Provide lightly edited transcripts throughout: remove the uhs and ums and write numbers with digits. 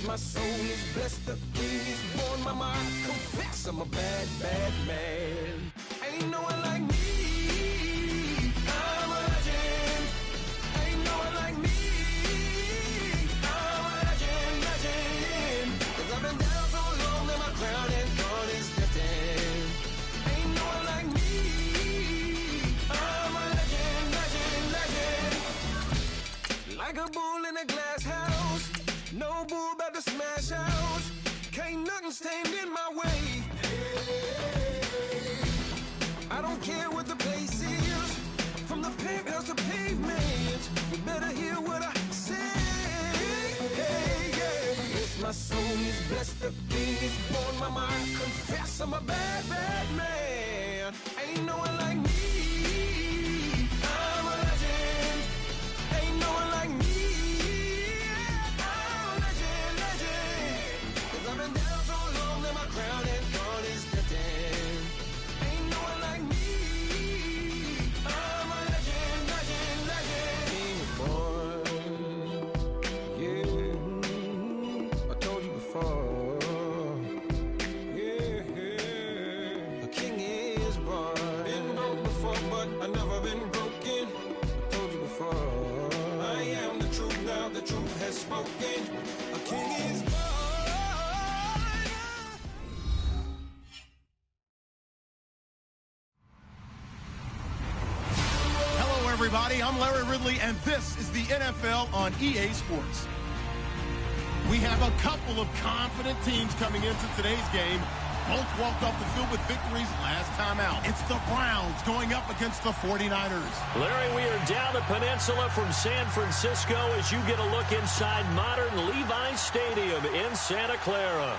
My soul is blessed, the king is born. Mama, I confess I'm a bad, bad man. Ain't no one like me. I'm a legend. Ain't no one like me. I'm a legend, legend. 'Cause I've been down so long that my crown and thorn is destined. Ain't no one like me. I'm a legend, legend, legend. Like a bull in a glass house. No bull about to smash out. Can't nothing stand in my way. I don't care what the place is. From the penthouse to pavement. You better hear what I say. Hey, yeah. Yes, my soul is blessed. The king is born. Mama, I confess I'm a bad, bad man. Ain't no one like me. I'm a legend. Ain't no one like me. I've been down so long that my crown and thorn is destined. Ain't no one like me. I'm a legend, legend, legend. King is born. Yeah, I told you before. Yeah, a king is born. Been broke before, but I never been broken. I told you before. I am the truth now. The truth has spoken. A king is born. Everybody, I'm Larry Ridley, and this is the NFL on EA Sports. We have a couple of confident teams coming into today's game. Both walked off the field with victories last time out. It's the Browns going up against the 49ers. Larry, we are down the peninsula from San Francisco as you get a look inside modern Levi's Stadium in Santa Clara.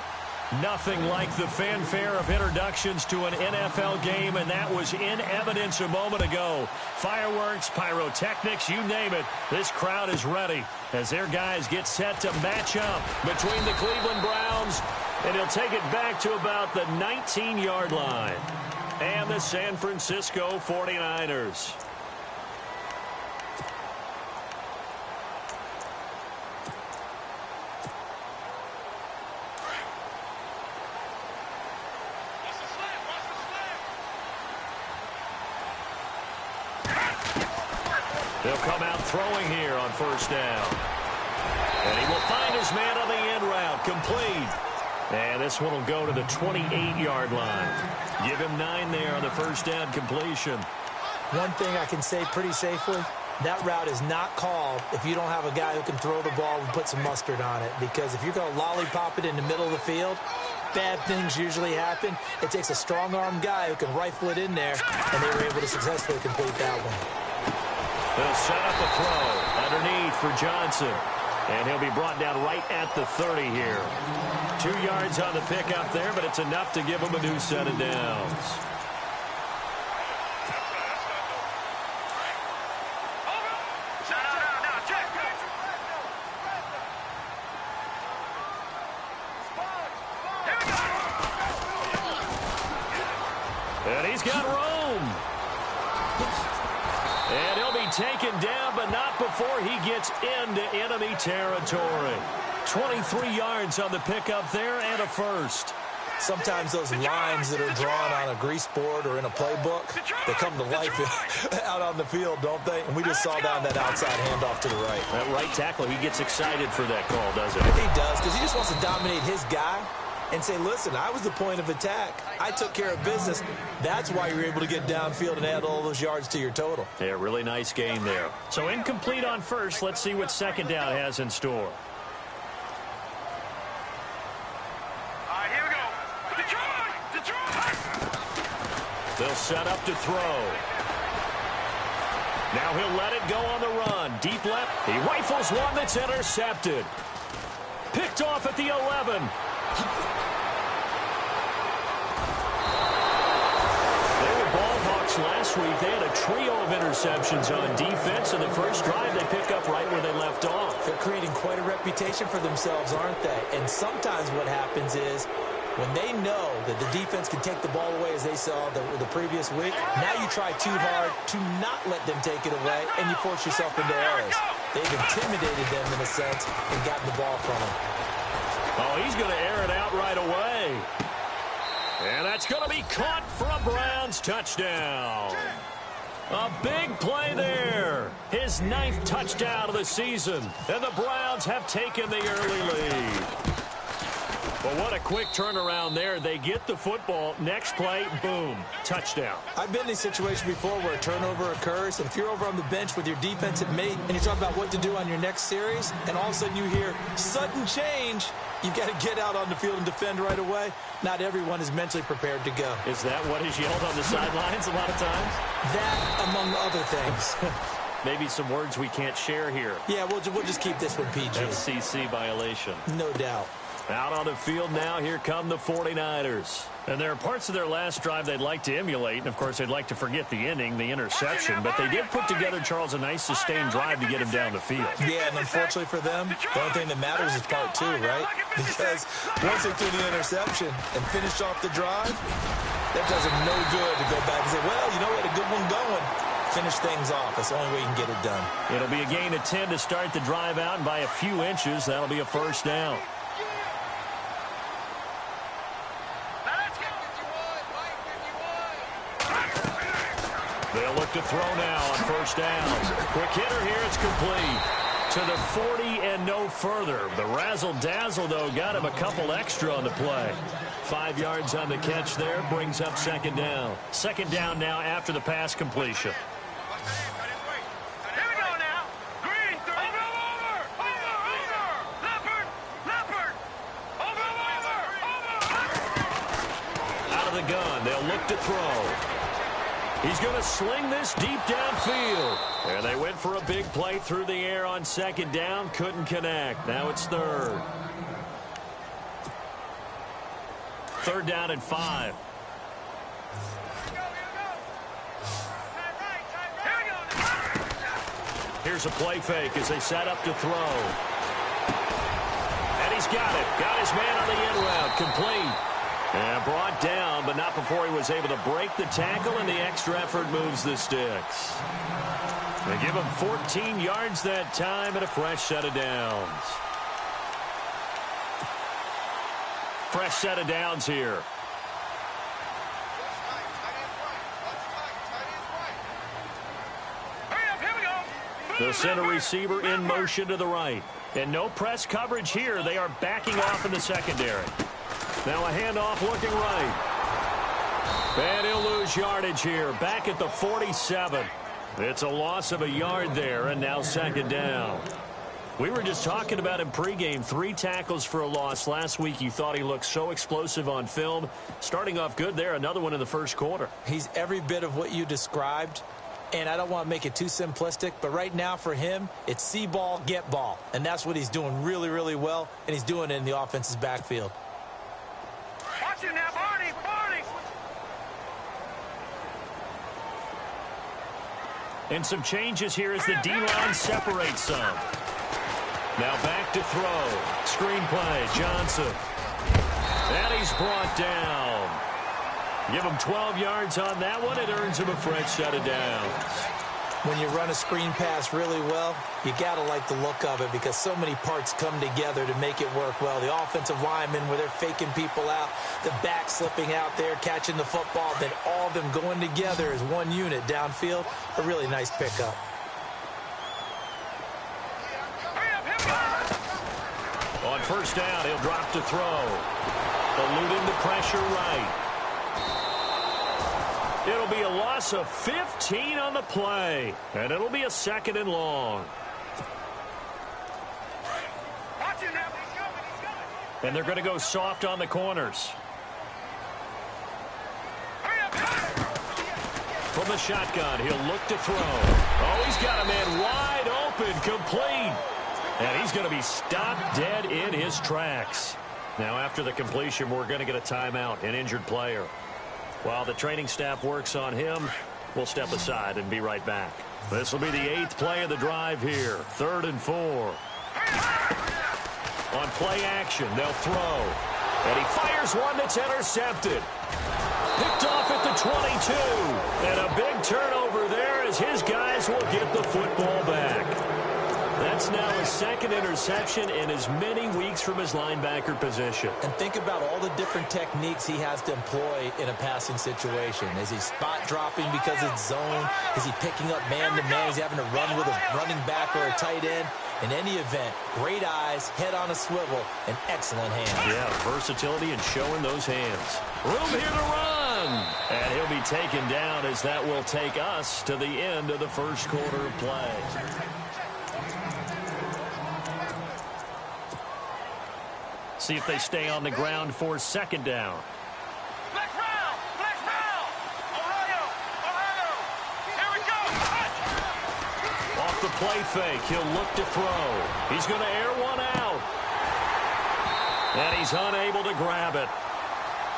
Nothing like the fanfare of introductions to an NFL game, and that was in evidence a moment ago. Fireworks, pyrotechnics, you name it. This crowd is ready as their guys get set to match up between the Cleveland Browns, and he'll take it back to about the 19-yard line, and the San Francisco 49ers. They'll come out throwing here on first down. And he will find his man on the end route. Complete. And this one will go to the 28-yard line. Give him 9 there on the first down completion. One thing I can say pretty safely, that route is not called if you don't have a guy who can throw the ball and put some mustard on it. Because if you're going to lollipop it in the middle of the field, bad things usually happen. It takes a strong-armed guy who can rifle it in there, and they were able to successfully complete that one. They'll set up a throw underneath for Johnson. And he'll be brought down right at the 30 here. 2 yards on the pickup there, but it's enough to give him a new set of downs. And he's got room. And he'll be taken down, but not before he gets into enemy territory. 23 yards on the pickup there and a first. Sometimes those lines that are drawn on a grease board or in a playbook, they come to life out on the field, don't they? And we just saw that on that outside handoff to the right. That right tackle, he gets excited for that call, doesn't he? He does, because he just wants to dominate his guy and say, listen, I was the point of attack. I took care of business. That's why you're able to get downfield and add all those yards to your total. Yeah, really nice game there. So incomplete on first. Let's see what second down has in store. All right, here we go. Detroit! They'll set up to throw. Now he'll let it go on the run. Deep left. He rifles one that's intercepted. Picked off at the 11. Last week, they had a trio of interceptions on defense. In the first drive, they pick up right where they left off. They're creating quite a reputation for themselves, aren't they? And sometimes what happens is when they know that the defense can take the ball away, as they saw the previous week, now you try too hard to not let them take it away, and you force yourself into errors. They've intimidated them in a sense and gotten the ball from them. Oh, he's going to air it out right away. And that's going to be caught for a Browns touchdown. A big play there. His 9th touchdown of the season. And the Browns have taken the early lead. But what a quick turnaround there. They get the football. Next play, boom, touchdown. I've been in a situation before where a turnover occurs, and if you're over on the bench with your defensive mate and you're talking about what to do on your next series, and all of a sudden you hear sudden change, you've got to get out on the field and defend right away. Not everyone is mentally prepared to go. Is that what is yelled on the sidelines a lot of times? That, among other things. Maybe some words we can't share here. Yeah, we'll just keep this one PG. FCC violation. No doubt. Out on the field now, here come the 49ers. And there are parts of their last drive they'd like to emulate. And, of course, they'd like to forget the inning, the interception. But they did put together, Charles, a nice sustained drive to get him down the field. Yeah, and unfortunately for them, the only thing that matters is part 2, right? Because once they threw the interception and finished off the drive, that does them no good to go back and say, well, you know what, a good one going. Finish things off. That's the only way you can get it done. It'll be a gain of 10 to start the drive out, and by a few inches, that'll be a first down. They'll look to throw now on first down. Quick hitter here. It's complete. To the 40 and no further. The razzle-dazzle, though, got him a couple extra on the play. 5 yards on the catch there. Brings up second down. Second down now after the pass completion. Here we go now. Green, over. Leopard. Over. Out of the gun. They'll look to throw. He's going to sling this deep downfield. And they went for a big play through the air on second down. Couldn't connect. Now it's third. Third down and 5. Here's a play fake as they set up to throw. And he's got it. Got his man on the end route. Complete. And brought down, but not before he was able to break the tackle, and the extra effort moves the sticks. They give him 14 yards that time and a fresh set of downs. Fresh set of downs here. The center receiver in motion to the right. And no press coverage here. They are backing off in the secondary. Now a handoff looking right. And he'll lose yardage here. Back at the 47. It's a loss of a yard there, and now second down. We were just talking about him pregame. 3 tackles for a loss. Last week you thought he looked so explosive on film. Starting off good there. Another one in the first quarter. He's every bit of what you described. And I don't want to make it too simplistic, but right now for him, it's see ball, get ball. And that's what he's doing really, really well, and he's doing it in the offense's backfield. Watch it now, Barney. And some changes here as the D-line separates some. Now back to throw. Screen play, Johnson. And he's brought down. Give him 12 yards on that one. It earns him a fresh set of downs. When you run a screen pass really well, you got to like the look of it because so many parts come together to make it work well. The offensive linemen where they're faking people out, the back slipping out there, catching the football, then all of them going together as one unit downfield. A really nice pickup. On first down, he'll drop to throw. Eluding the pressure right. It'll be a loss of 15 on the play, and it'll be a second and long. And they're going to go soft on the corners. From the shotgun, he'll look to throw. Oh, he's got a man wide open, complete. And he's going to be stopped dead in his tracks. Now, after the completion, we're going to get a timeout, an injured player. While the training staff works on him, we'll step aside and be right back. This will be the 8th play of the drive here. 3rd and 4. On play action, they'll throw. And he fires one that's intercepted. Picked off at the 22. And a big turnover there as his guys will get the football back. That That's now his second interception in as many weeks from his linebacker position. And think about all the different techniques he has to employ in a passing situation. Is he spot dropping because it's zone? Is he picking up man-to-man? Is he having to run with a running back or a tight end? In any event, great eyes, head on a swivel, and excellent hands. Yeah, versatility and showing those hands. Room here to run. And he'll be taken down as that will take us to the end of the first quarter of play. See if they stay on the ground for second down. Flex round! Flex round! Ohio! Ohio! Here we go! Off the play fake, he'll look to throw. He's going to air one out. And he's unable to grab it.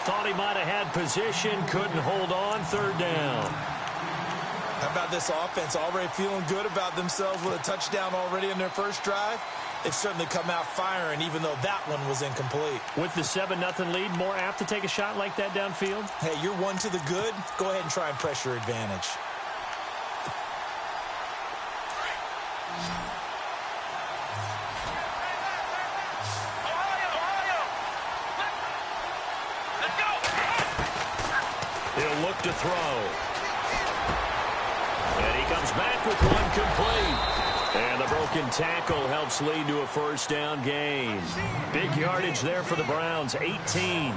Thought he might have had position, couldn't hold on, third down. How about this offense already feeling good about themselves with a touchdown already in their first drive? They've certainly come out firing, even though that one was incomplete. With the 7-0 lead, more apt to take a shot like that downfield? Hey, you're one to the good. Go ahead and try and press your advantage. Let's go! He'll look to throw. And he comes back with one complete. And the broken tackle helps lead to a first down gain. Big yardage there for the Browns, 18.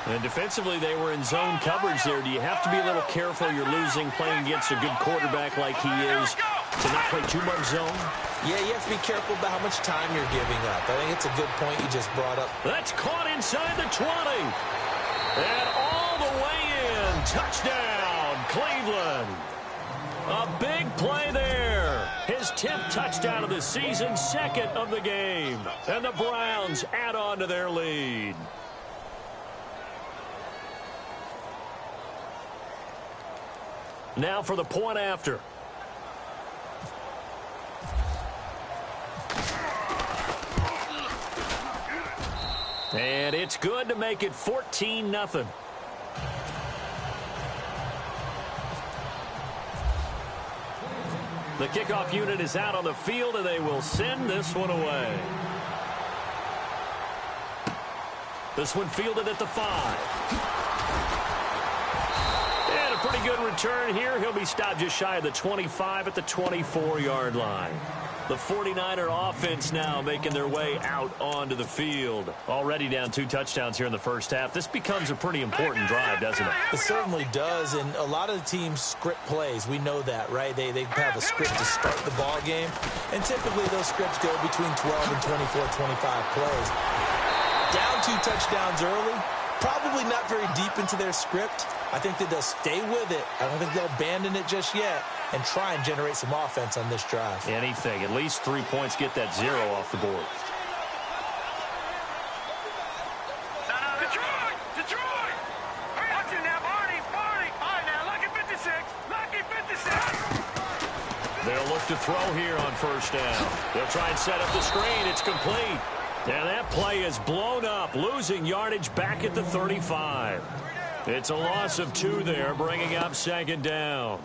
And defensively, they were in zone coverage there. Do you have to be a little careful? You're losing playing against a good quarterback like he is to not play too much zone? Yeah, you have to be careful about how much time you're giving up. I think it's a good point you just brought up. That's caught inside the 20. And all the way in. Touchdown, Cleveland. A big play there. His 10th touchdown of the season, second of the game. And the Browns add on to their lead. Now for the point after. And it's good to make it 14-0. The kickoff unit is out on the field, and they will send this one away. This one fielded at the 5. And a pretty good return here. He'll be stopped just shy of the 25 at the 24-yard line. The 49er offense now making their way out onto the field. Already down 2 touchdowns here in the first half. This becomes a pretty important drive, doesn't it? It certainly does, and a lot of the teams script plays. We know that, right? They have a script to start the ball game, and typically those scripts go between 12 and 24, 25 plays. Down 2 touchdowns early, probably not very deep into their script. I think that they'll stay with it. I don't think they'll abandon it just yet and try and generate some offense on this drive. Anything. At least 3 points, get that 0 off the board. Detroit! Detroit! Watch it now, Barney! Barney! All right, now, lucky 56! Lucky 56! They'll look to throw here on first down. They'll try and set up the screen. It's complete. And that play is blown up, losing yardage back at the 35. It's a loss of 2 there, bringing up second down.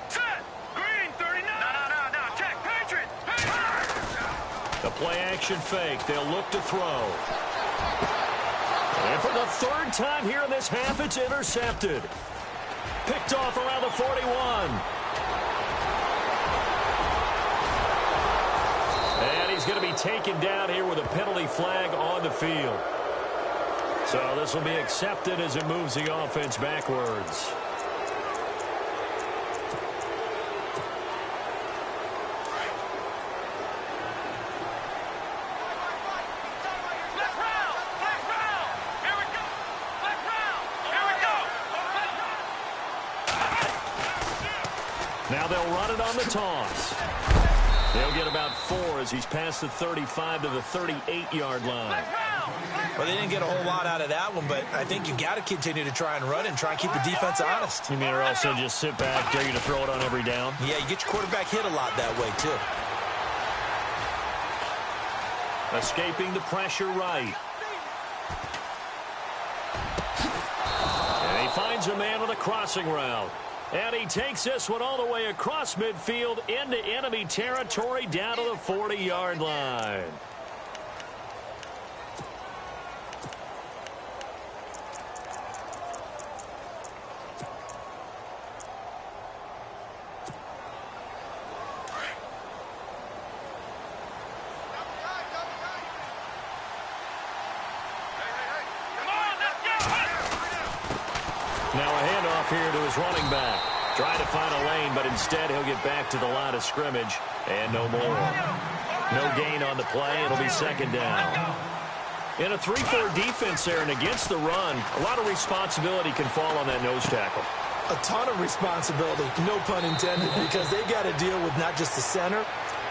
Set! Green 39! No, check! Patriot! The play action fake. They'll look to throw. And for the 3rd time here in this half, it's intercepted. Picked off around the 41. And he's going to be taken down here with a penalty flag on the field. So this will be accepted as it moves the offense backwards. Left round! Left round! Here we go! Left round! Here we go! Now they'll run it on the toss. They'll get about 4 as he's past the 35 to the 38-yard line. Well, they didn't get a whole lot out of that one, but I think you got to continue to try and run and try and keep the defense honest. You mean or also just sit back, dare you to throw it on every down? Yeah, you get your quarterback hit a lot that way, too. Escaping the pressure right. And he finds a man with a crossing route. And he takes this one all the way across midfield into enemy territory down to the 40-yard line. Now a handoff here to his running back. Trying to find a lane, but instead he'll get back to the line of scrimmage. And no more. No gain on the play. It'll be second down. In a 3-4 defense there and against the run, a lot of responsibility can fall on that nose tackle. A ton of responsibility, no pun intended, because they got to deal with not just the center,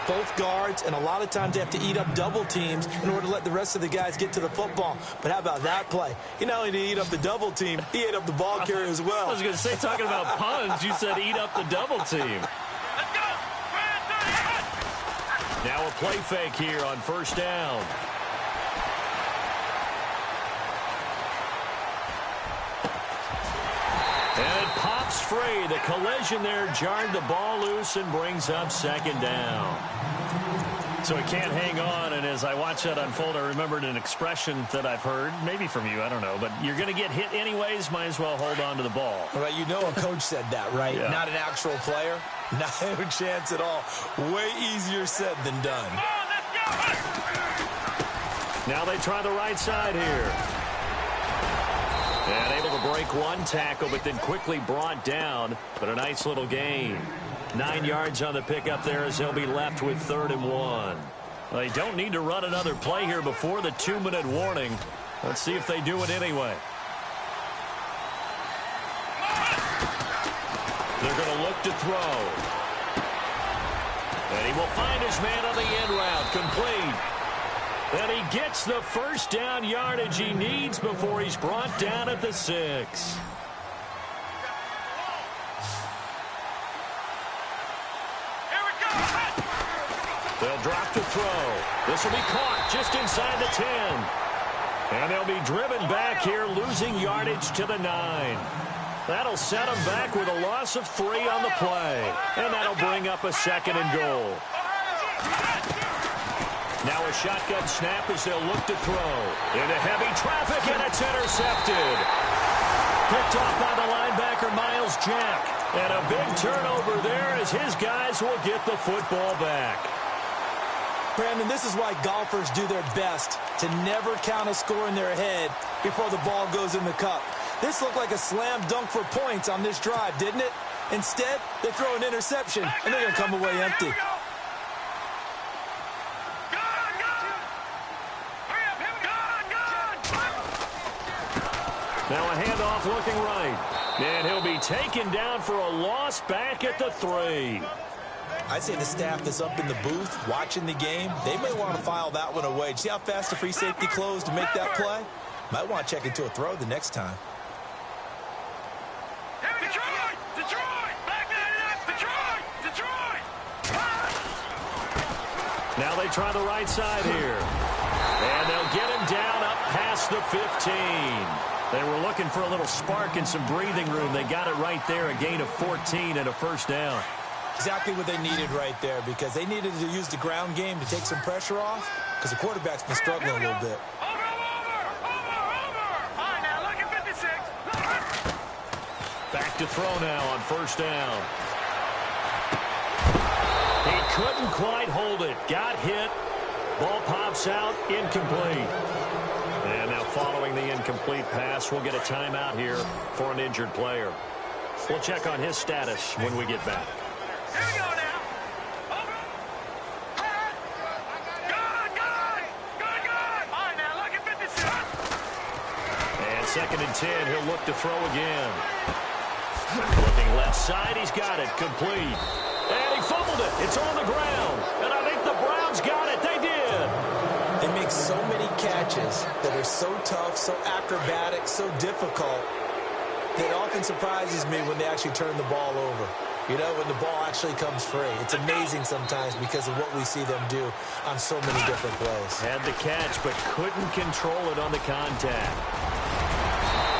both guards, and a lot of times they have to eat up double teams in order to let the rest of the guys get to the football. But how about that play? He not only did he eat up the double team, he ate up the ball carrier as well. I was going to say, talking about puns, you said eat up the double team. Now a play fake here on first down. And it pops free. The collision there jarred the ball loose and brings up second down. So it can't hang on, and as I watch that unfold, I remembered an expression that I've heard, maybe from you, I don't know, but you're going to get hit anyways, might as well hold on to the ball. Right, you know a coach said that, right? Yeah. Not an actual player. No chance at all. Way easier said than done. Now they try the right side here. And able to break one tackle, but then quickly brought down. But a nice little gain. 9 yards on the pickup there as they'll be left with 3rd and 1. They don't need to run another play here before the 2-minute warning. Let's see if they do it anyway. They're going to look to throw. And he will find his man on the end route. Complete. And he gets the first down yardage he needs before he's brought down at the 6. They'll drop to throw. This will be caught just inside the 10. And they'll be driven back here, losing yardage to the 9. That'll set them back with a loss of 3 on the play. And that'll bring up a 2nd and goal. Now a shotgun snap as they'll look to throw. Into heavy traffic, and it's intercepted. Picked off by the linebacker, Miles Jack. And a big turnover there as his guys will get the football back. Brandon, this is why golfers do their best to never count a score in their head before the ball goes in the cup. This looked like a slam dunk for points on this drive, didn't it? Instead, they throw an interception, and they're going to come away empty. Now a handoff looking right. And he'll be taken down for a loss back at the 3. I'd say the staff that's up in the booth watching the game, they may want to file that one away. See how fast the free safety closed to make that play? Might want to check into a throw the next time. Detroit! Detroit! Back that up! Detroit! Detroit! Now they try the right side here. And they'll get him down up past the 15. They were looking for a little spark and some breathing room. They got it right there, a gain of 14 and a first down. Exactly what they needed right there, because they needed to use the ground game to take some pressure off, because the quarterback's been struggling a little bit. Over! All right, now look at 56. Back to throw now on first down. He couldn't quite hold it. Got hit. Ball pops out. Incomplete. And now following the incomplete pass, we'll get a timeout here for an injured player. We'll check on his status when we get back. Here we go now. Over. Good. All right, now look at 56. And 2nd and 10, he'll look to throw again. Looking left side, he's got it. Complete. And he fumbled it. It's on the ground. And I think the Browns got it. They did. They make so many catches that are so tough, so acrobatic, so difficult, that it often surprises me when they actually turn the ball over. You know, when the ball actually comes free. It's amazing sometimes because of what we see them do on so many different plays. Had the catch, but couldn't control it on the contact.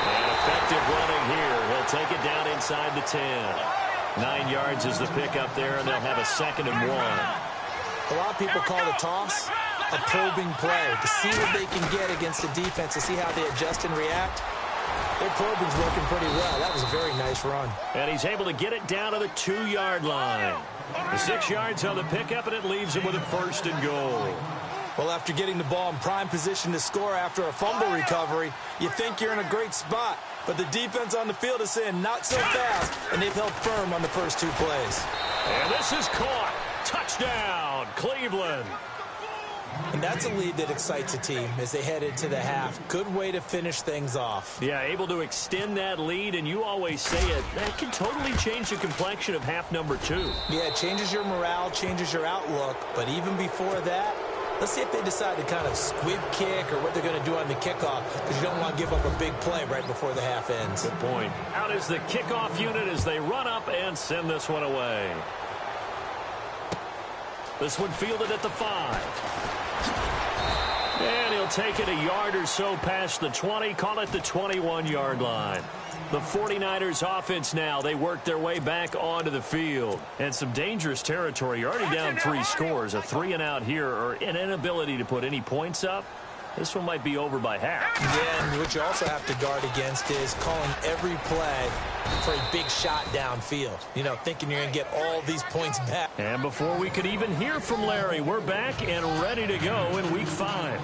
And a Effective running here. He'll take it down inside the 10. 9 yards is the pickup there, and they'll have a 2nd and 1. A lot of people call the toss a probing play to see what they can get against the defense, to see how they adjust and react. Their probing's working pretty well. That was a very nice run. And he's able to get it down to the 2-yard line. The 6 yards on the pickup, and it leaves him with a 1st and goal. Well, after getting the ball in prime position to score after a fumble recovery, you think you're in a great spot. But the defense on the field is saying not so fast, and they've held firm on the first 2 plays. And this is caught. Touchdown, Cleveland. And that's a lead that excites a team as they head into the half. Good way to finish things off. Yeah, able to extend that lead, and you always say it, that can totally change the complexion of half number 2. Yeah, it changes your morale, changes your outlook. But even before that, let's see if they decide to kind of squib kick or what they're going to do on the kickoff, because you don't want to give up a big play right before the half ends. Good point. Out is the kickoff unit as they run up and send this one away. This one fielded at the 5. And he'll take it a yard or so past the 20, call it the 21-yard line. The 49ers offense now, they work their way back onto the field. And some dangerous territory. You're already down 3 scores. A 3-and-out here, or an inability to put any points up. This one might be over by half. Yeah, and what you also have to guard against is calling every play for a big shot downfield. You know, thinking you're going to get all these points back. And before we could even hear from Larry, we're back and ready to go in Week 5.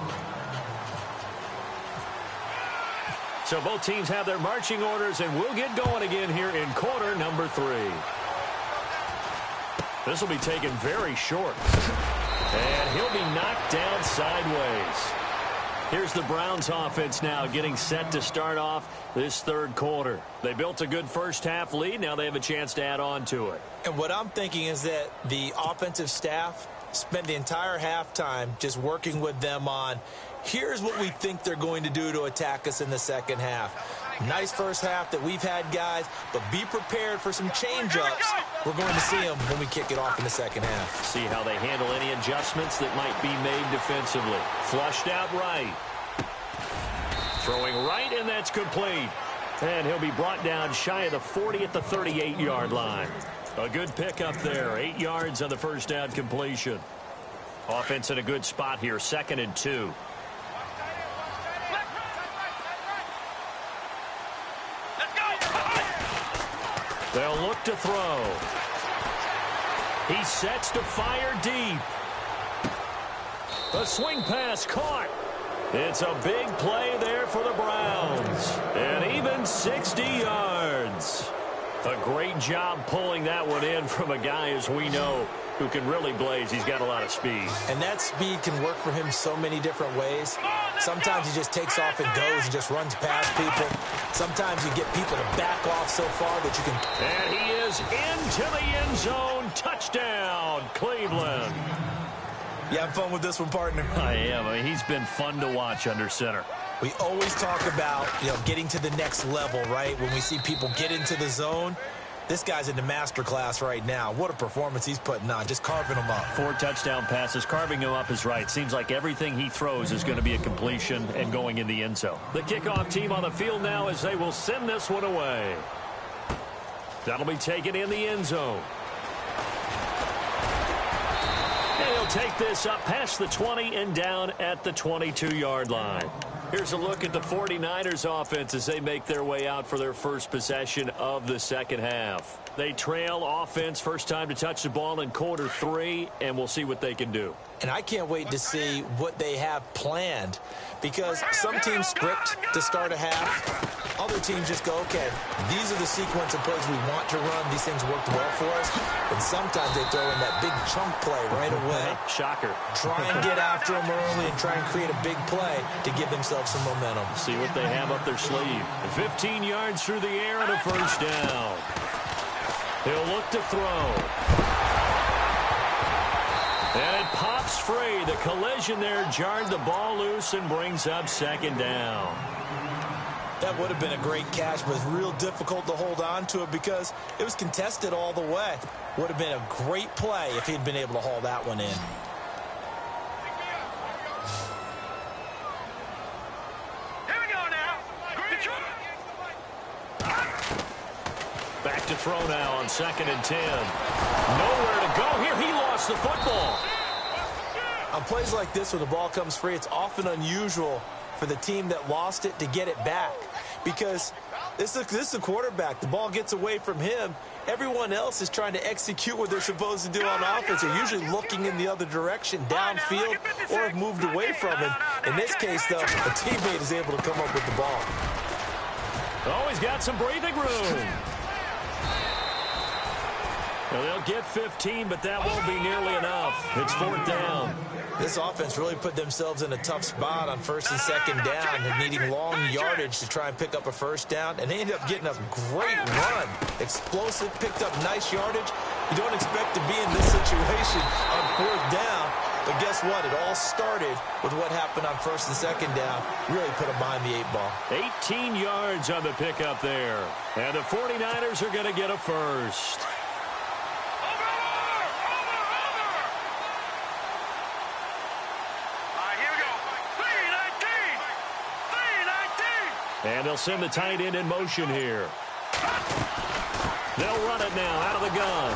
So both teams have their marching orders, and we'll get going again here in quarter number 3. This will be taken very short. And he'll be knocked down sideways. Here's the Browns offense now getting set to start off this 3rd quarter. They built a good first half lead. Now they have a chance to add on to it. And what I'm thinking is that the offensive staff spent the entire halftime just working with them on, here's what we think they're going to do to attack us in the second half. Nice first half that we've had, guys, but be prepared for some change-ups. We're going to see them when we kick it off in the second half. See how they handle any adjustments that might be made defensively. Flushed out right. Throwing right, and that's complete. And he'll be brought down shy of the 40 at the 38-yard line. A good pickup there. 8 yards on the first down completion. Offense in a good spot here. 2nd and 2. They'll look to throw. He sets to fire deep. The swing pass caught. It's a big play there for the Browns. And even 60 yards. A great job pulling that one in from a guy, as we know, who can really blaze. He's got a lot of speed. And that speed can work for him so many different ways. Sometimes he just takes off and goes and just runs past people. Sometimes you get people to back off so far that you can... And he is into the end zone. Touchdown, Cleveland. You having fun with this one, partner? I am. I mean, he's been fun to watch under center. We always talk about, getting to the next level, right? When we see people get into the zone, this guy's in the master class right now. What a performance he's putting on, just carving them up. 4 touchdown passes. Carving him up is right. Seems like everything he throws is going to be a completion and going in the end zone. The kickoff team on the field now as they will send this one away. That'll be taken in the end zone. And he'll take this up past the 20 and down at the 22-yard line. Here's a look at the 49ers offense as they make their way out for their first possession of the second half. They trail offense, first time to touch the ball in quarter 3, and we'll see what they can do. And I can't wait to see what they have planned, because some teams script to start a half. Other teams just go, okay, these are the sequence of plays we want to run. These things worked well for us. And sometimes they throw in that big chunk play right away. Shocker. Try and get after them early and try and create a big play to give themselves some momentum. See what they have up their sleeve. 15 yards through the air and a first down. He'll look to throw. And it pops free. The collision there jarred the ball loose and brings up second down. That would have been a great catch, but it's real difficult to hold on to it because it was contested all the way. Would have been a great play if he'd been able to haul that one in. Here we go now. to throw now on 2nd and 10. Nowhere to go here. He lost the football. On plays like this, when the ball comes free, it's often unusual for the team that lost it to get it back, because this is the quarterback. The ball gets away from him. Everyone else is trying to execute what they're supposed to do on offense. They're usually looking in the other direction, downfield, or have moved away from him. In this case, though, a teammate is able to come up with the ball. Oh, he's got some breathing room. Well, they'll get 15, but that won't be nearly enough. It's 4th down. This offense really put themselves in a tough spot on 1st and 2nd down and needing long yardage to try and pick up a 1st down, and they ended up getting a great run. Explosive, picked up nice yardage. You don't expect to be in this situation on 4th down, but guess what? It all started with what happened on 1st and 2nd down. Really put them behind the 8 ball. 18 yards on the pickup there, and the 49ers are going to get a first. And they'll send the tight end in motion here. They'll run it now out of the gun.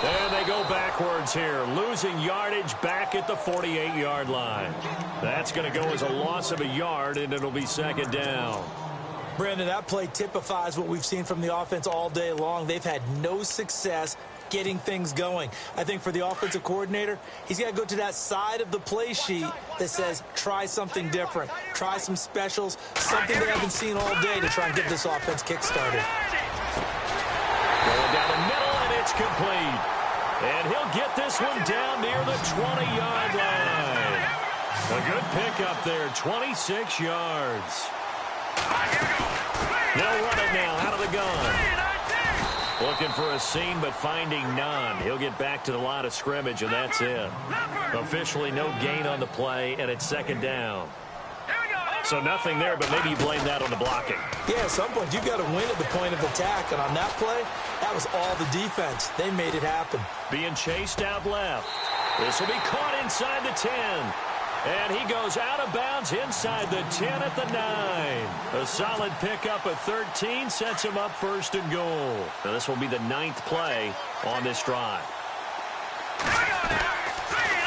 And they go backwards here, losing yardage back at the 48-yard line. That's going to go as a loss of a yard, and it'll be 2nd down. Brandon, that play typifies what we've seen from the offense all day long. They've had no success getting things going. I think for the offensive coordinator, he's got to go to that side of the play sheet that says try something different, try some specials, something they haven't seen all day to try and get this offense kick-started. Going down the middle, and it's complete. And he'll get this one down near the 20-yard line. A good pickup there, 26 yards. They'll run it now out of the gun. Looking for a seam, but finding none. He'll get back to the line of scrimmage, and that's it. Officially no gain on the play, and it's 2nd down. So nothing there, but maybe you blame that on the blocking. Yeah, at some point, you've got to win at the point of attack, and on that play, that was all the defense. They made it happen. Being chased out left. This will be caught inside the 10. And he goes out of bounds inside the 10 at the 9. A solid pickup at 13 sets him up 1st and goal. Now this will be the 9th play on this drive.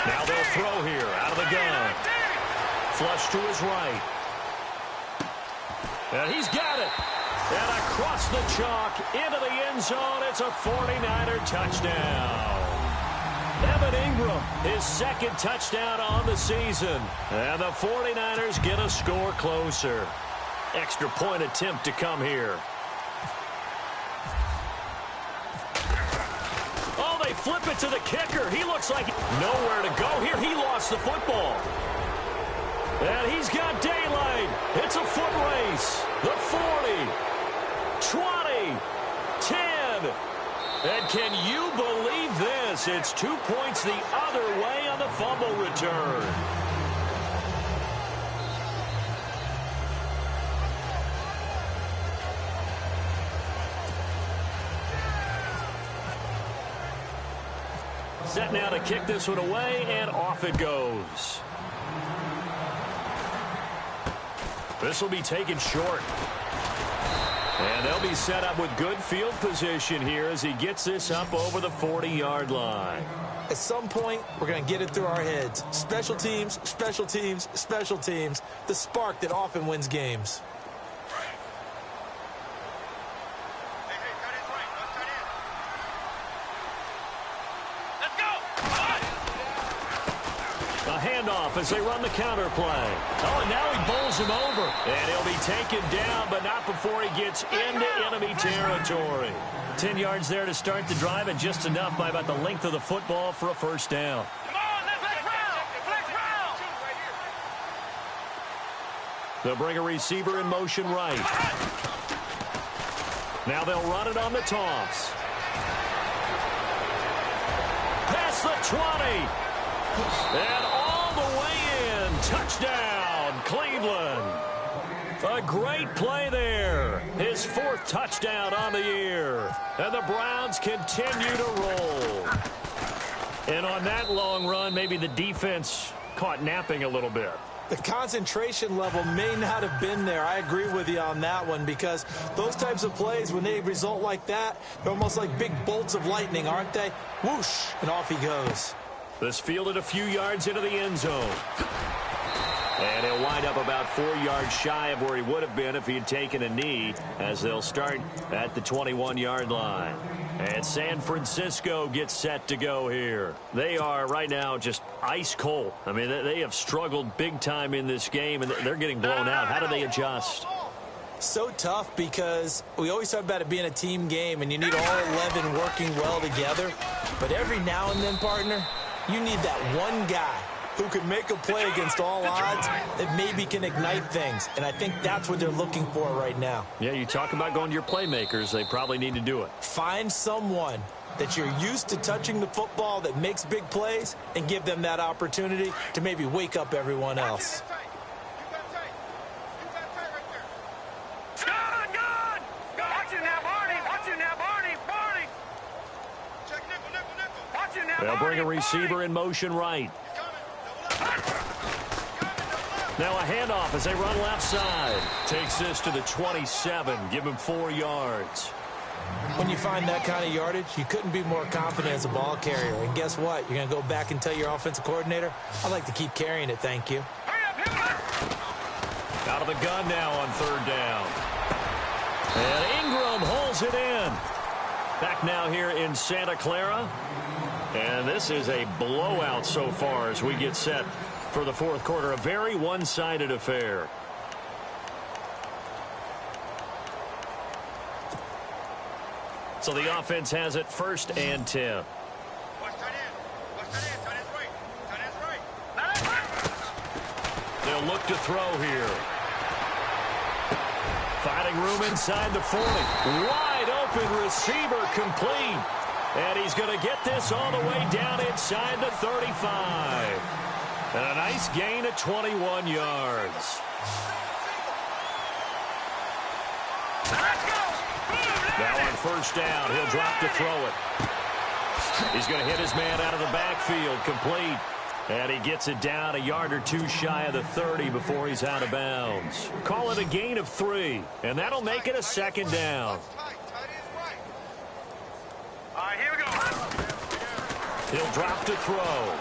Now they'll throw here out of the gun. Flush to his right. And he's got it. And across the chalk into the end zone. It's a 49er touchdown. Evan Ingram, his 2nd touchdown on the season. And the 49ers get a score closer. Extra point attempt to come here. Oh, they flip it to the kicker. He looks like nowhere to go here. He lost the football. And he's got daylight. It's a foot race. The 40, 20, 10. And can you believe this? It's 2 points the other way on the fumble return. Set now to kick this one away, and off it goes. This will be taken short. And they'll be set up with good field position here as he gets this up over the 40-yard line. At some point, we're going to get it through our heads. Special teams, special teams, special teams. The spark that often wins games. A handoff as they run the counter play. Oh, and now he bowls him over. And he'll be taken down, but not before he gets into enemy territory. 10 yards there to start the drive, and just enough by about the length of the football for a 1st down. Come on, let's round. They'll bring a receiver in motion right. Now they'll run it on the toss. Past the 20. And all the way in. Touchdown, Cleveland. A great play there. His 4th touchdown on the year. And the Browns continue to roll. And on that long run, maybe the defense caught napping a little bit. The concentration level may not have been there. I agree with you on that one, because those types of plays, when they result like that, they're almost like big bolts of lightning, aren't they? Whoosh, and off he goes. This fielded a few yards into the end zone. And he'll wind up about 4 yards shy of where he would have been if he had taken a knee, as they'll start at the 21-yard line. And San Francisco gets set to go here. They are right now just ice cold. I mean, they have struggled big time in this game, and they're getting blown out. How do they adjust? So tough, because we always talk about it being a team game, and you need all 11 working well together. But every now and then, partner, you need that one guy who can make a play against all odds that maybe can ignite things. And I think that's what they're looking for right now. Yeah, you talk about going to your playmakers. They probably need to do it. Find someone that you're used to touching the football that makes big plays and give them that opportunity to maybe wake up everyone else. They'll bring a receiver in motion right. Now a handoff as they run left side. Takes this to the 27. Give him 4 yards. When you find that kind of yardage, you couldn't be more confident as a ball carrier. And guess what? You're going to go back and tell your offensive coordinator, I'd like to keep carrying it, thank you. Out of the gun now on 3rd down. And Ingram holds it in. Back now here in Santa Clara. And this is a blowout so far as we get set for the 4th quarter. A very one-sided affair. So the offense has it 1st and 10. They'll look to throw here. Finding room inside the 40. Wide open receiver, complete. And he's going to get this all the way down inside the 35. And a nice gain of 21 yards. Now on 1st down, he'll drop to throw it. He's going to hit his man out of the backfield, complete. And he gets it down a yard or 2 shy of the 30 before he's out of bounds. Call it a gain of 3, and that'll make it a 2nd down. All right, here we go. He'll drop to throw.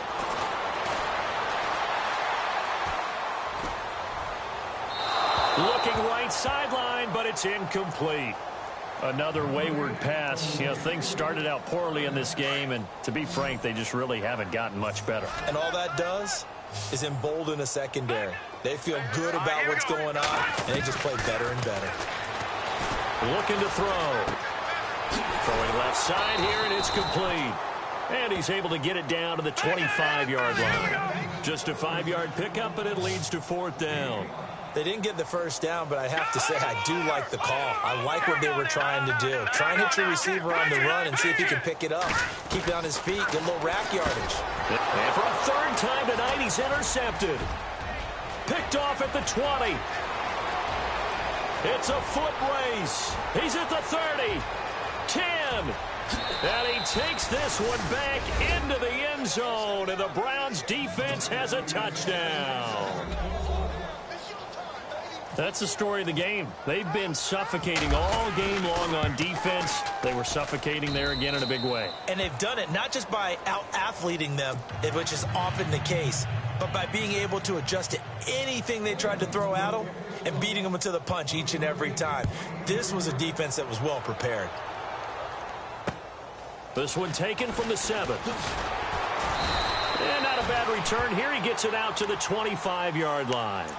Looking right sideline, but it's incomplete. Another wayward pass. You know, things started out poorly in this game, and to be frank, they just really haven't gotten much better. And all that does is embolden a secondary. They feel good about what's going on, and they just play better and better. Looking to throw. Throwing left side here, and it's complete. And he's able to get it down to the 25-yard line. Just a 5-yard pickup, and it leads to 4th down. They didn't get the 1st down, but I have to say I do like the call. I like what they were trying to do. Try and hit your receiver on the run and see if he can pick it up. Keep it on his feet, get a little rack yardage. And for a 3rd time tonight, he's intercepted. Picked off at the 20. It's a foot race. He's at the 30. 10. And he takes this one back into the end zone, and the Browns defense has a touchdown. That's the story of the game. They've been suffocating all game long on defense. They were suffocating there again in a big way. And they've done it not just by out-athleting them, which is often the case, but by being able to adjust to anything they tried to throw at them and beating them to the punch each and every time. This was a defense that was well prepared. This one taken from the 7th. And not a bad return here. He gets it out to the 25-yard line.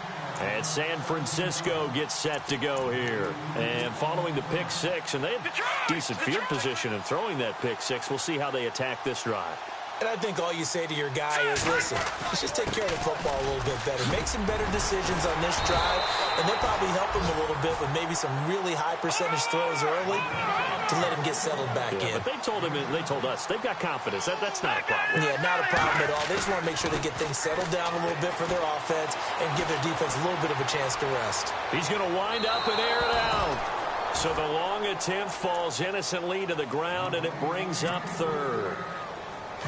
And San Francisco gets set to go here. And following the pick 6, and they have decent field position in throwing that pick 6. We'll see how they attack this drive. And I think all you say to your guy is, listen, let's just take care of the football a little bit better. Make some better decisions on this drive, and they'll probably help him a little bit with maybe some really high percentage throws early to let him get settled back in. But they told us they've got confidence. That's not a problem. Yeah, not a problem at all. They just want to make sure they get things settled down a little bit for their offense and give their defense a little bit of a chance to rest. He's going to wind up and air it out. So the long attempt falls innocently to the ground, and it brings up 3rd.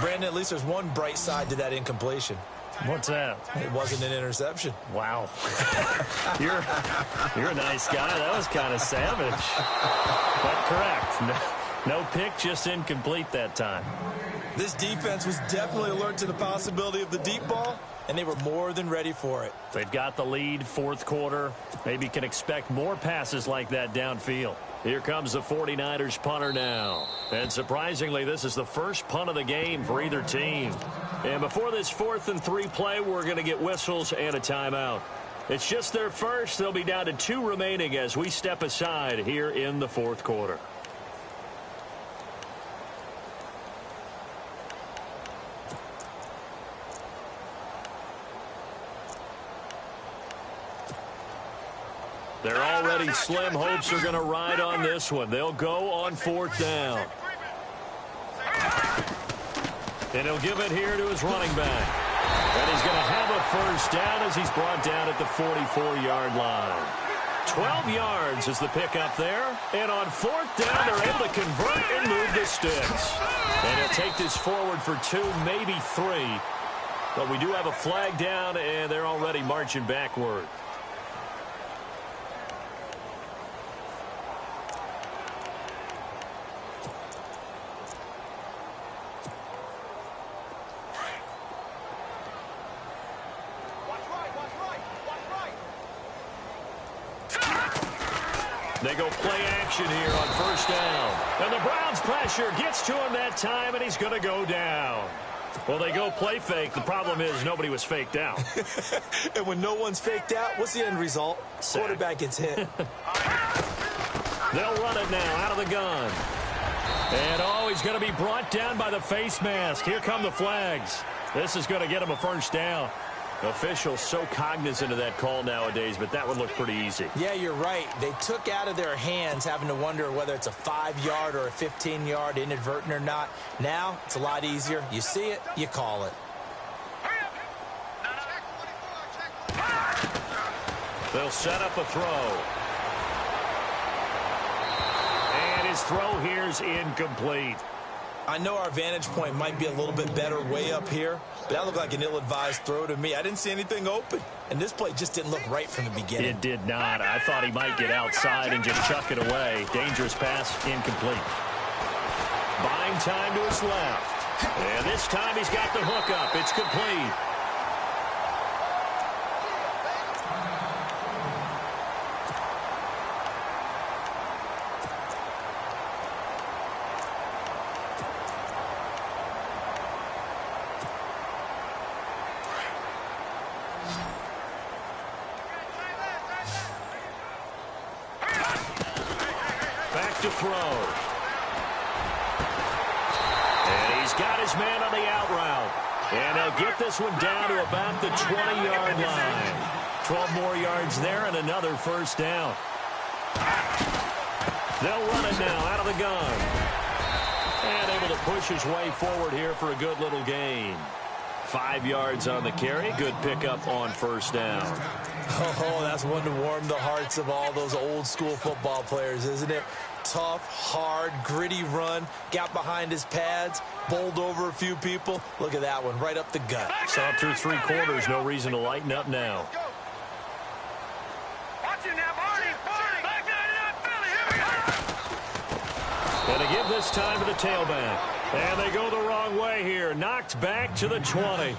Brandon, at least there's one bright side to that incompletion. What's that? It wasn't an interception. Wow. You're a nice guy. That was kind of savage. But correct. No pick, just incomplete that time. This defense was definitely alert to the possibility of the deep ball, and they were more than ready for it. They've got the lead, fourth quarter. Maybe can expect more passes like that downfield. Here comes the 49ers punter now. And surprisingly, this is the first punt of the game for either team. And before this 4th and 3 play, we're going to get whistles and a timeout. It's just their first. They'll be down to 2 remaining as we step aside here in the fourth quarter. They're already slim. Hopes are going to ride on this one. They'll go on 4th down. And he'll give it here to his running back. And he's going to have a first down as he's brought down at the 44-yard line. 12 yards is the pickup there. And on 4th down, they're able to convert and move the sticks. And he'll take this forward for 2, maybe 3. But we do have a flag down, and they're already marching backward. They go play action here on 1st down. And the Browns pressure gets to him that time, and he's going to go down. Well, they go play fake. The problem is nobody was faked out. And when no one's faked out, what's the end result? Sack. Quarterback gets hit. They'll run it now out of the gun. And, oh, he's going to be brought down by the face mask. Here come the flags. This is going to get him a first down. Officials so cognizant of that call nowadays, but that one looked pretty easy. Yeah, you're right. They took out of their hands having to wonder whether it's a 5-yard or a 15-yard inadvertent or not. Now, it's a lot easier. You see it, you call it. They'll set up a throw. And his throw here's incomplete. I know our vantage point might be a little bit better way up here, but that looked like an ill-advised throw to me. I didn't see anything open, and this play just didn't look right from the beginning. It did not. I thought he might get outside and just chuck it away. Dangerous pass, incomplete. Buying time to his left. And this time he's got the hook up. It's complete. To throw. And he's got his man on the out route. And they'll get this one down to about the 20-yard line. 12 more yards there and another first down. They'll run it now out of the gun. And able to push his way forward here for a good little gain. 5 yards on the carry. Good pickup on first down. Oh, that's one to warm the hearts of all those old-school football players, isn't it? Tough, hard, gritty run. Got behind his pads, bowled over a few people. Look at that one, right up the gut. Saw it through 3 quarters. No reason to lighten up now. Watch it now, Marty. Back 99 Philly. Here we go. And they give this time to the tailback. And they go the wrong way here. Knocked back to the 20.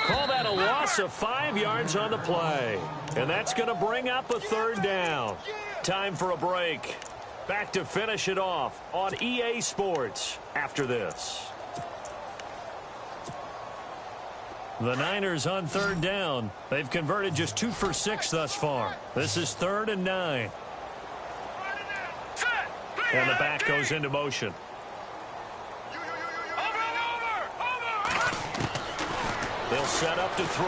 Call that a loss of 5 yards on the play. And that's going to bring up a 3rd down. Time for a break. Back to finish it off on EA Sports after this. The Niners on 3rd down. They've converted just 2 for 6 thus far. This is 3rd and 9. And the back goes into motion. They'll set up to throw.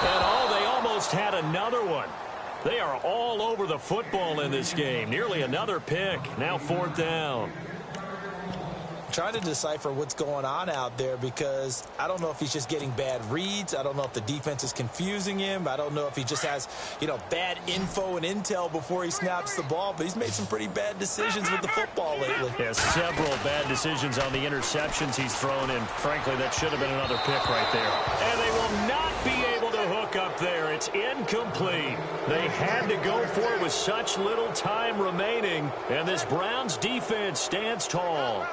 And oh, they almost had another one. They are all over the football in this game. Nearly another pick. Now 4th down. trying to decipher what's going on out there because I don't know if he's just getting bad reads. I don't know if the defense is confusing him. I don't know if he just has, bad info and intel before he snaps the ball. But he's made some pretty bad decisions with the football lately. Yeah, several bad decisions on the interceptions he's thrown in. Frankly, that should have been another pick right there. And they will not be able to hook up there. It's incomplete. They had to go for it with such little time remaining. And this Browns defense stands tall.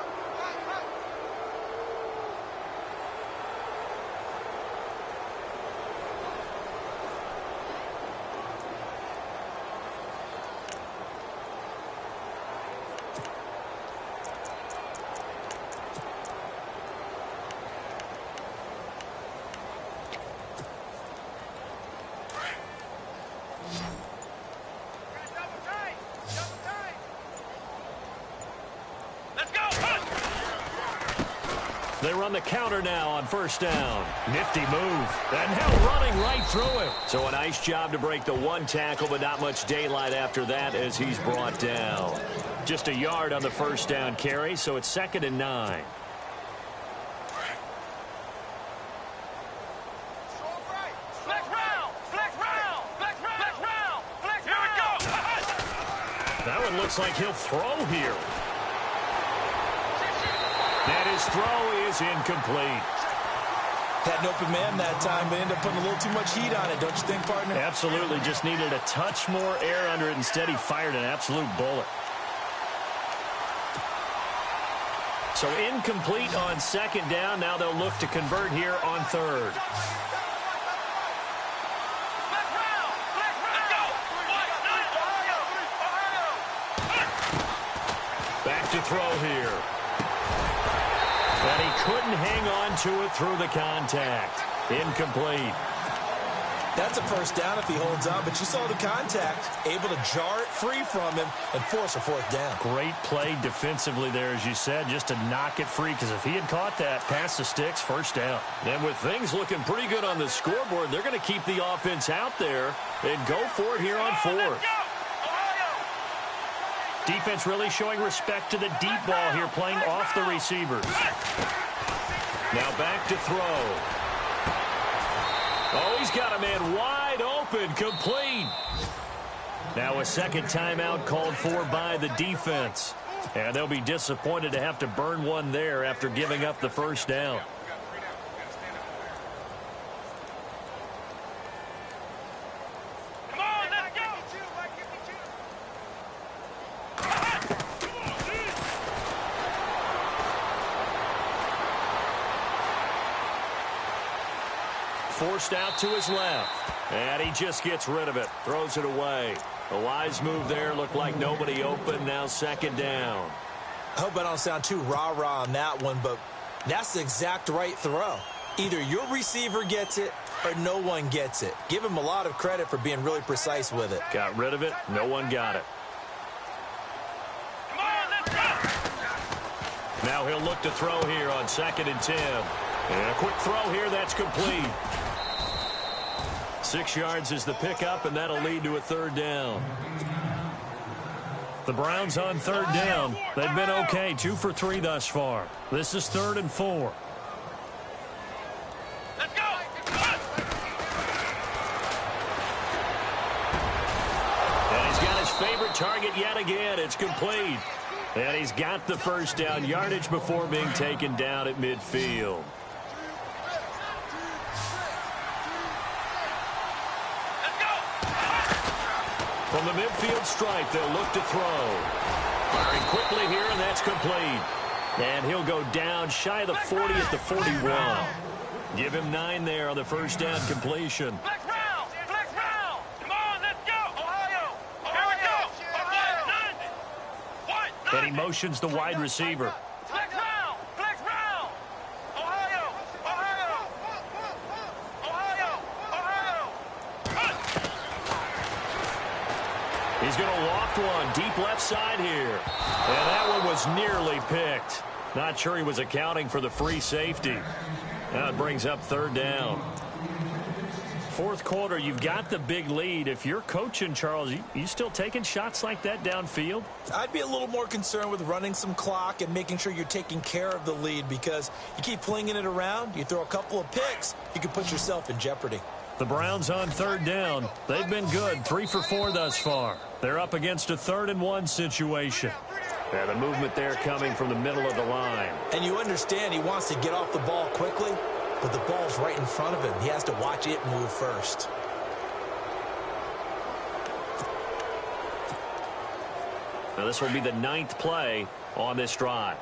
They run the counter now on first down. Nifty move. And now running right through it. So a nice job to break the one tackle, but not much daylight after that as he's brought down. Just a yard on the first down carry, so it's 2nd and 9. That one looks like he'll throw here. And his throw is incomplete. Had an open man that time, but ended up putting a little too much heat on it, don't you think, partner? Absolutely. Just needed a touch more air under it. Instead, he fired an absolute bullet. So incomplete on 2nd down. Now they'll look to convert here on 3rd. Back to throw here. And he couldn't hang on to it through the contact. Incomplete. That's a first down if he holds on, but you saw the contact, able to jar it free from him and force a 4th down. Great play defensively there, as you said, just to knock it free, because if he had caught that, past the sticks, first down. And with things looking pretty good on the scoreboard, they're going to keep the offense out there and go for it here on 4th. Defense really showing respect to the deep ball here, playing off the receivers. Now back to throw. Oh, he's got a man wide open, complete. Now a second timeout called for by the defense. And they'll be disappointed to have to burn one there after giving up the first down. Forced out to his left. And he just gets rid of it. Throws it away. A wise move there. Looked like nobody open. Now 2nd down. I hope I don't sound too rah-rah on that one, but that's the exact right throw. Either your receiver gets it or no one gets it. Give him a lot of credit for being really precise with it. Got rid of it. No one got it. Now he'll look to throw here on 2nd and 10. And a quick throw here. That's complete. 6 yards is the pickup, and that'll lead to a 3rd down. The Browns on 3rd down. They've been okay, 2 for 3 thus far. This is 3rd and 4. Let's go! And he's got his favorite target yet again. It's complete. And he's got the first down yardage before being taken down at midfield. From the midfield stripe, they'll look to throw. Firing quickly here, and that's complete. And he'll go down shy of the 40 at the 41. Give him 9 there on the first down completion. Flex round! Flex round! Come on, let's go! Ohio! Here we go! What? And he motions the wide receiver. Flex round! Flex round! Ohio! Ohio! Ohio! Ohio! He's going to loft one deep left side here. And that one was nearly picked. Not sure he was accounting for the free safety. Now it brings up 3rd down. fourth quarter, you've got the big lead. If you're coaching, Charles, you still taking shots like that downfield? I'd be a little more concerned with running some clock and making sure you're taking care of the lead, because you keep flinging it around, you throw a couple of picks, you can put yourself in jeopardy. The Browns on third down. They've been good, 3 for 4 thus far. They're up against a 3rd and 1 situation. Yeah, the movement there coming from the middle of the line. And you understand he wants to get off the ball quickly, but the ball's right in front of him. He has to watch it move first. Now this will be the 9th play on this drive.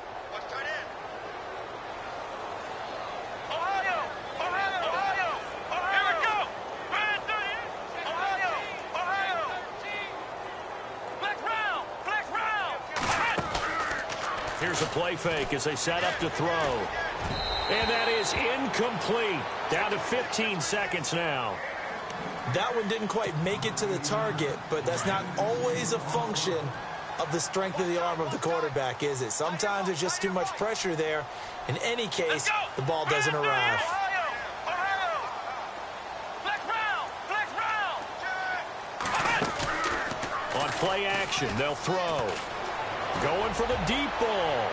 Here's a play fake as they set up to throw. And that is incomplete. Down to 15 seconds now. That one didn't quite make it to the target, but that's not always a function of the strength of the arm of the quarterback, is it? Sometimes there's just too much pressure there. In any case, the ball doesn't arrive. On play action, they'll throw. Going for the deep ball.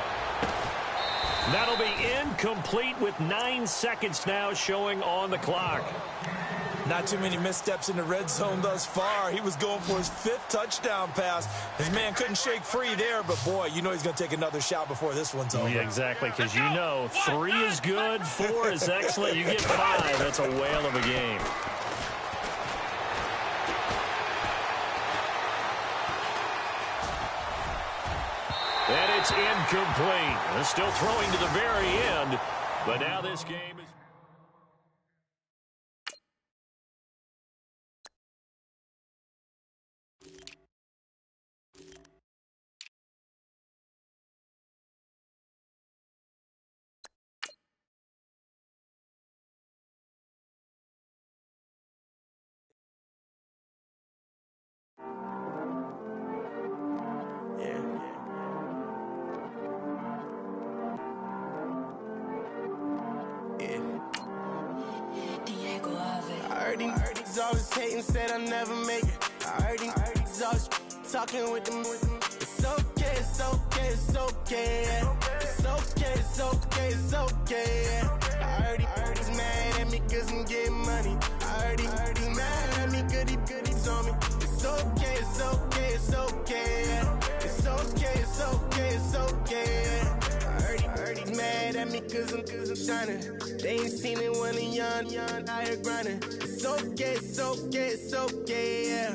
That'll be incomplete with 9 seconds now showing on the clock. Not too many missteps in the red zone thus far. He was going for his 5th touchdown pass. His man couldn't shake free there, but boy, you know he's going to take another shot before this one's over. Yeah, exactly, because you know 3 is good, 4 is excellent. You get 5, that's a whale of a game. And it's incomplete. They're still throwing to the very end, but now this game is... He's always hating, said I'll never make it. I heard he's always talking with them. It's okay, it's okay, it's okay. It's okay, it's okay, it's okay. I heard he's mad at me cause I'm getting money. I heard he's mad at me cause he's on me. It's okay, it's okay, it's okay. It's okay, it's okay, it's okay. I heard he's mad at me cause I'm shining. They ain't seen it when I'm young, out here grinding. It's okay, it's okay, it's okay, yeah.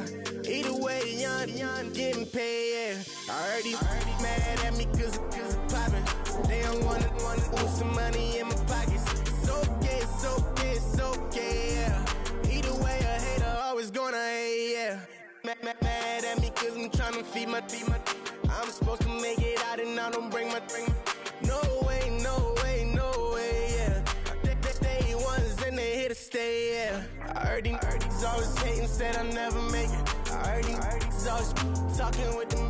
Either way, young, getting paid, yeah. I heard he's mad at me cause I'm popping. They don't wanna lose some money in my pockets. It's okay, it's okay, it's okay, yeah. Either way, a hater always gonna hate, yeah. Mad at me cause I'm trying to feed my I'm supposed to make it out and I don't bring my no way, no way, no way, yeah. They ones and they here to stay, yeah. I heard he's always hating, said I'll never make it. I heard he's always talking with them.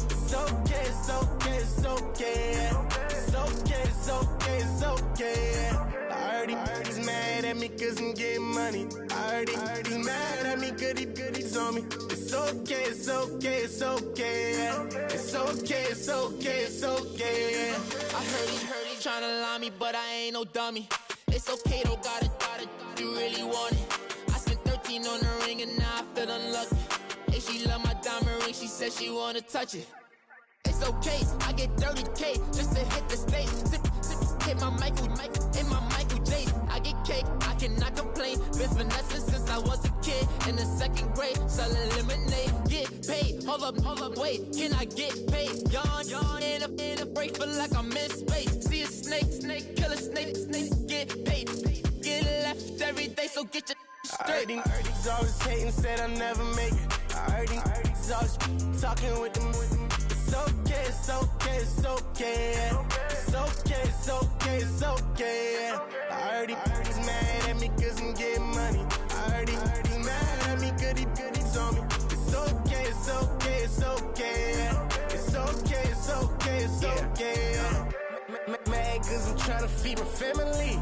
It's okay, it's okay, it's okay, yeah. It's okay, it's okay, it's okay, yeah. I heard he's mad at me cause I'm getting money. I heard he's mad at me cause he's on me. It's okay, it's okay, it's okay, yeah. It's okay, it's okay, it's okay, yeah. I heard he tryna lie me, but I ain't no dummy. It's okay, though, got it, you really want it. I spent 13 on the ring and now I feel unlucky. Hey, she love my diamond ring, she said she wanna touch it. It's okay, I get 30K just to hit the stage. Hit my Michael, in my Michael J. I get cake, I cannot complain. Been finessing since I was a kid. In the 2nd grade, selling lemonade. Get paid, hold up, wait, can I get paid? Yawn, in a break, feel like I'm in space. See a snake, kill a snake, get paid. Get left every day, so get your straight. I heard he's always hating, said I'll never make it. I heard he's always talking with them. It's okay, it's okay, it's okay, yeah. It's okay, it's okay, it's okay, yeah. I heard he's mad at me cause I'm getting money. I heard he's mad at me cause he's on me. It's okay, it's okay, it's okay, yeah. It's okay, it's okay, it's okay, yeah. Mad cause I'm trying to feed my family.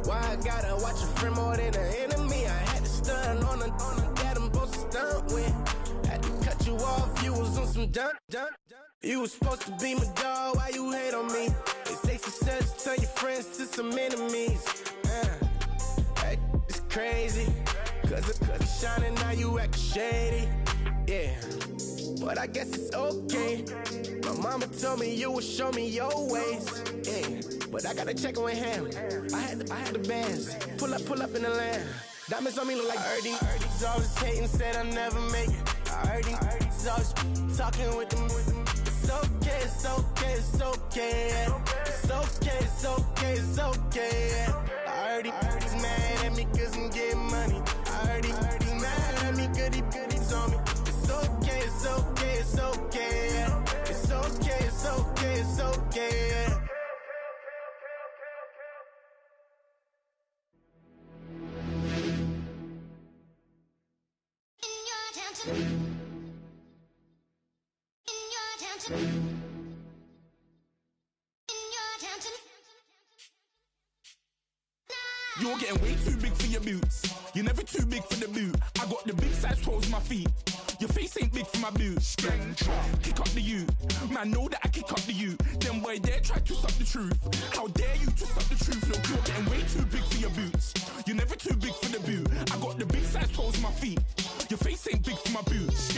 Why I gotta watch a friend more than an enemy? I had to stunt on a that I'm supposed to stunt with. Had to cut you off, you was on some dun. You was supposed to be my dog, why you hate on me? They say success turn your friends to some enemies. Hey, it's crazy, cause it's shining, now you act shady. Yeah, but I guess it's okay. My mama told me you would show me your ways. Yeah, but I gotta check with him. I had the bands. Pull up in the land. Diamonds on me look like Ernie. He's always hating, said I'll never make it. I heard he's always talking with them. It's okay, it's okay, it's okay. It's okay, it's okay, it's okay. I heard he's mad at me cause I'm getting money. I heard he's mad at me cause he's on me. It's okay, it's okay, it's okay. It's okay, it's okay, it's okay. You're getting way too big for your boots. You're never too big for the boot. I got the big size toes on my feet. Your face ain't big for my boots. Kick up the you. Man, know that I kick up the you. Them boy there try to suck the truth. How dare you to suck the truth? Look, you're getting way too big for your boots. You're never too big for the boot. I got the big size toes on my feet. Your face ain't big for my boots.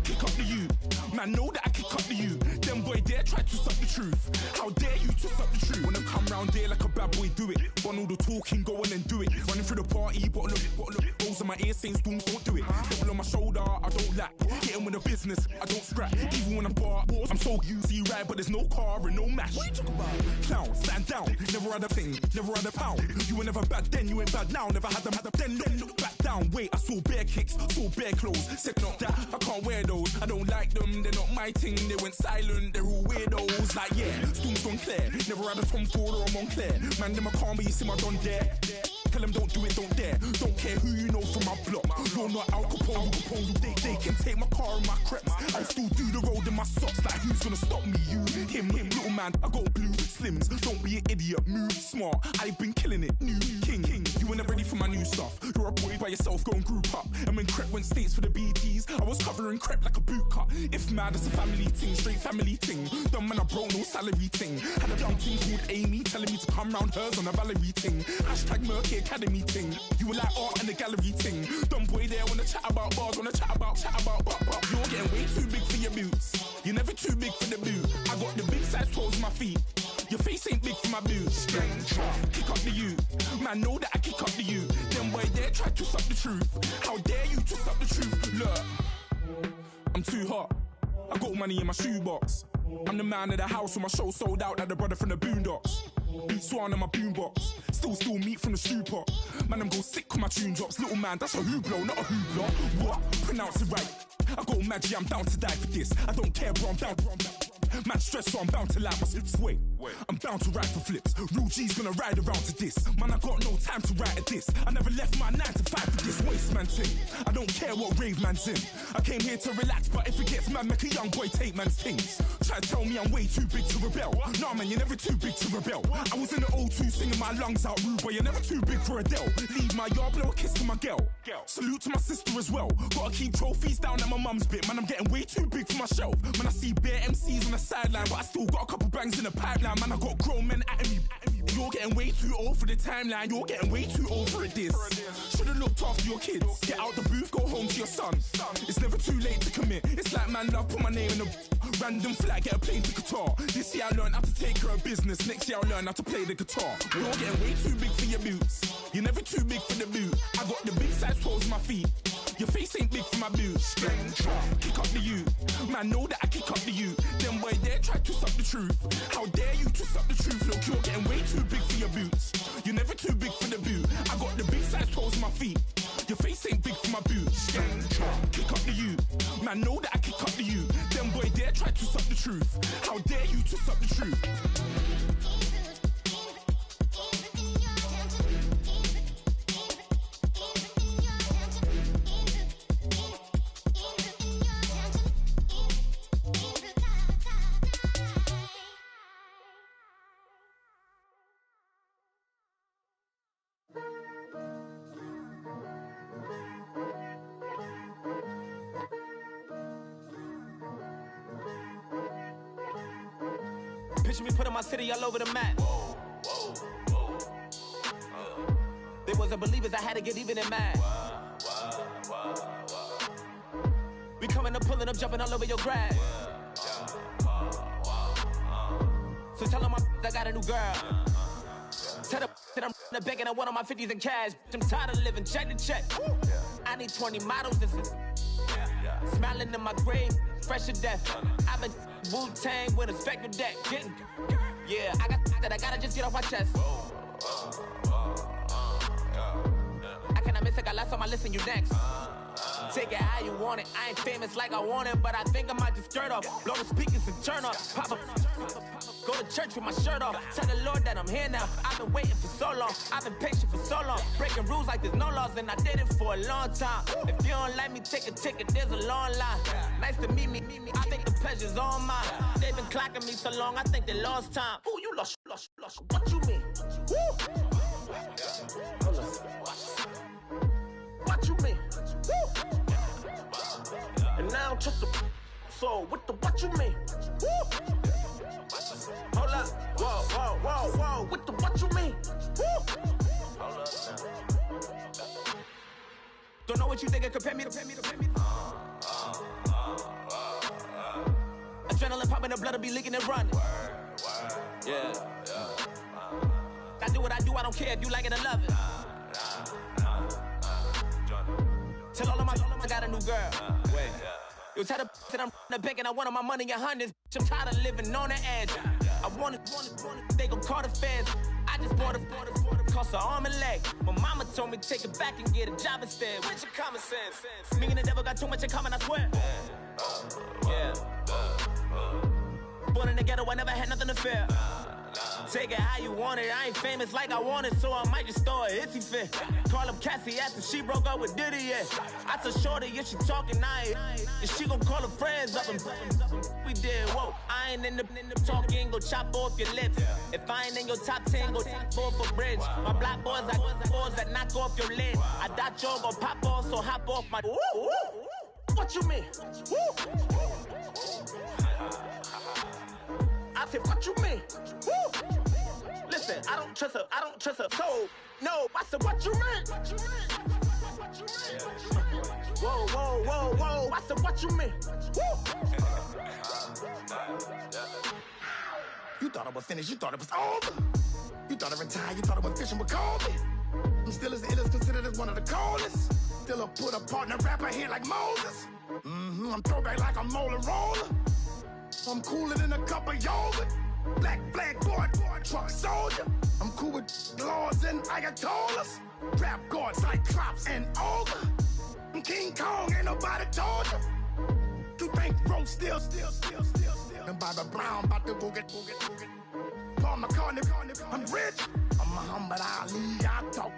Kick up the you. Man, know that I kick up the you. Them boy there try to suck the truth. How dare you to suck the truth? Wanna come round there like a bad boy, do it. Want all the talking, go on and do it. Running through the party, bottle up. Rolls on my ear saying storms, don't do it. Devil on my shoulder, I don't lack. Getting with the business, I don't scrap. Even when I'm bar, I'm so used to you ride, but there's no car and no match. What you talk about? Clown, stand down. Never had a thing, never had a pound. You were never bad then, you ain't bad now. Never had them, then look back down. Wait, I saw bare kicks, saw bare clothes. Said not that, I can't wear those. I don't like them, they're not my thing. They went silent, they're all weirdos. Like yeah, storms gone clear. Never had a Tom Ford or a Montclair. Man, them I can't, but you see my done there. Tell them don't do it, don't dare. Don't care who you know from my block. You're not Al Capone, they can take my car and my creps. I still do the road in my socks. Like who's gonna stop me? You, him, little man. I got blue slims. Don't be an idiot, move smart. I've been killing it, new king. You were never ready for my new stuff. You're a boy by yourself, go and group up. And when Crep went states for the BTs, I was covering Crep like a boot cut. If mad, it's a family thing, straight family thing. Dumb man, I broke no salary thing. Had a young thing called Amy telling me to come round hers on a Valerie thing. Hashtag Murky Academy thing. You were like art and the gallery thing. Dumb boy there wanna chat about bars, wanna chat about. You're getting way too big for your boots. You're never too big for the boot. I got the big size toes on my feet. Your face ain't big for my boots. Kick up the you. Man, know that I kick up the you. Them boy there try to suck the truth. How dare you to suck the truth? Look, I'm too hot. I got money in my shoebox. I'm the man of the house when my show sold out like the brother from the Boondocks. Beat Swan on my boombox. Still meat from the stew pot. Man, I'm go sick when my tune drops. Little man, that's a hooplo, not a hoopla. What? Pronounce it right. I go Maggie, I'm down to die for this. I don't care, bro, I'm down. Man stressed, so I'm bound to like my slips. Wait, I'm bound to ride for flips. Real G's gonna ride around to this. Man, I got no time to write at this. I never left my 9 to 5 for this waste man thing. I don't care what rave man's in. I came here to relax, but if it gets mad, make a young boy take man's things. Try to tell me I'm way too big to rebel. Nah, man, you're never too big to rebel. I was in the O2 singing my lungs out rude, but you're never too big for Adele. Leave my yard, blow a kiss to my girl. Salute to my sister as well. Gotta keep trophies down at my mum's bit. Man, I'm getting way too big for my shelf. Man, I see bare MCs on the sideline, but I still got a couple bangs in the pipeline. Man, I got grown men at me. You're getting way too old for the timeline. You're getting way too old for it, this. Should've looked after your kids. Get out the booth, go home to your son. It's never too late to commit. It's like man love, put my name in a random flag, get a plane to Qatar. This year I learned how to take care of business. Next year I'll learn how to play the guitar. You're getting way too big for your boots. You're never too big for the boot. I got the big size toes on my feet. Your face ain't big for my boots. Kick up the you. Man, know that I kick up the you. Them boy there try to suck the truth. How dare you to suck the truth? Look, you're getting way too big for your boots. You're never too big for the boot. I got the big size toes on my feet. Your face ain't big for my boots. Kick up the you. Man, know that I kick up the you. Them boy there try to suck the truth. How dare you to suck the truth? Picture me putting my city all over the map. They wasn't believers, I had to get even and mad. We coming up, pulling up, jumping all over your grass. So tell them I got a new girl. Tell them that I'm in the bank and I want all my 50s in cash. I'm tired of living check to check. I need 20 models, this is smiling in my grave, fresh to death. I've been Wu-Tang with a spectral deck. Yeah, I got that, I gotta just get off my chest. I cannot miss it, got last on my list and you next. Take it how you want it, I ain't famous like I want it, but I think I might just skirt off. Blow the speakers and turn up, pop up. Go to church with my shirt off, tell the Lord that I'm here now. I've been waiting for so long, I've been patient for so long. Breaking rules like there's no laws and I did it for a long time. If you don't like me, take a ticket, there's a long line. Nice to meet me, I think the pleasure's all mine. They've been clocking me so long, I think they lost time. Ooh, you lost, what you mean? Woo! What you mean? Woo! And now just a so what the what you mean? Woo! Hold up, whoa, what the what you mean? Woo! Hold up now. Don't know what you think, compare me to. Adrenaline popping, the blood will be leaking and running. Yeah. I do what I do, I don't care if you like it or love it. Tell all of my I got a new girl. Wait. Yo, tell the that I'm in the bank and I want all my money in hundreds. I'm tired of living on the edge. I want it, they gon' call the feds. I just bought a cost an arm and leg. My mama told me take it back and get a job instead. Where's your common sense? Me and the devil got too much in common, I swear. Yeah. Born in the ghetto, I never had nothing to fear. Take it how you want it, I ain't famous like I want it, so I might just throw a hissy fit. Call up Cassie after she broke up with Diddy, yeah. I told Shorty if she talking, and she gon' call her friends up and we did, whoa. I ain't in the talking, go chop off your lips. If I ain't in your top 10, go top 4 for bridge. My black boys like boys that knock off your lid. I thought y'all gon' pop off, so hop off my. What you mean? I said, what you mean? Woo! Listen, I don't trust her, so, no, I said, what you mean? Whoa, I said, what you mean? Woo! You thought it was finished, you thought it was over. You thought it retired, you thought it was fishing with Colby. I'm still as ill as considered as one of the coldest. Still a put a partner rapper here like Moses. I'm throwback like a molar roller. I'm cooler than a cup of yogurt. Black flag boy, truck soldier. I'm cool with laws and Ayatollahs. Trap guard, Cyclops, and ogre. I'm King Kong, ain't nobody told you. You think road still. And Bobby Brown about to go get. Paul McCartney, I'm rich. I'm Muhammad Ali, I talk.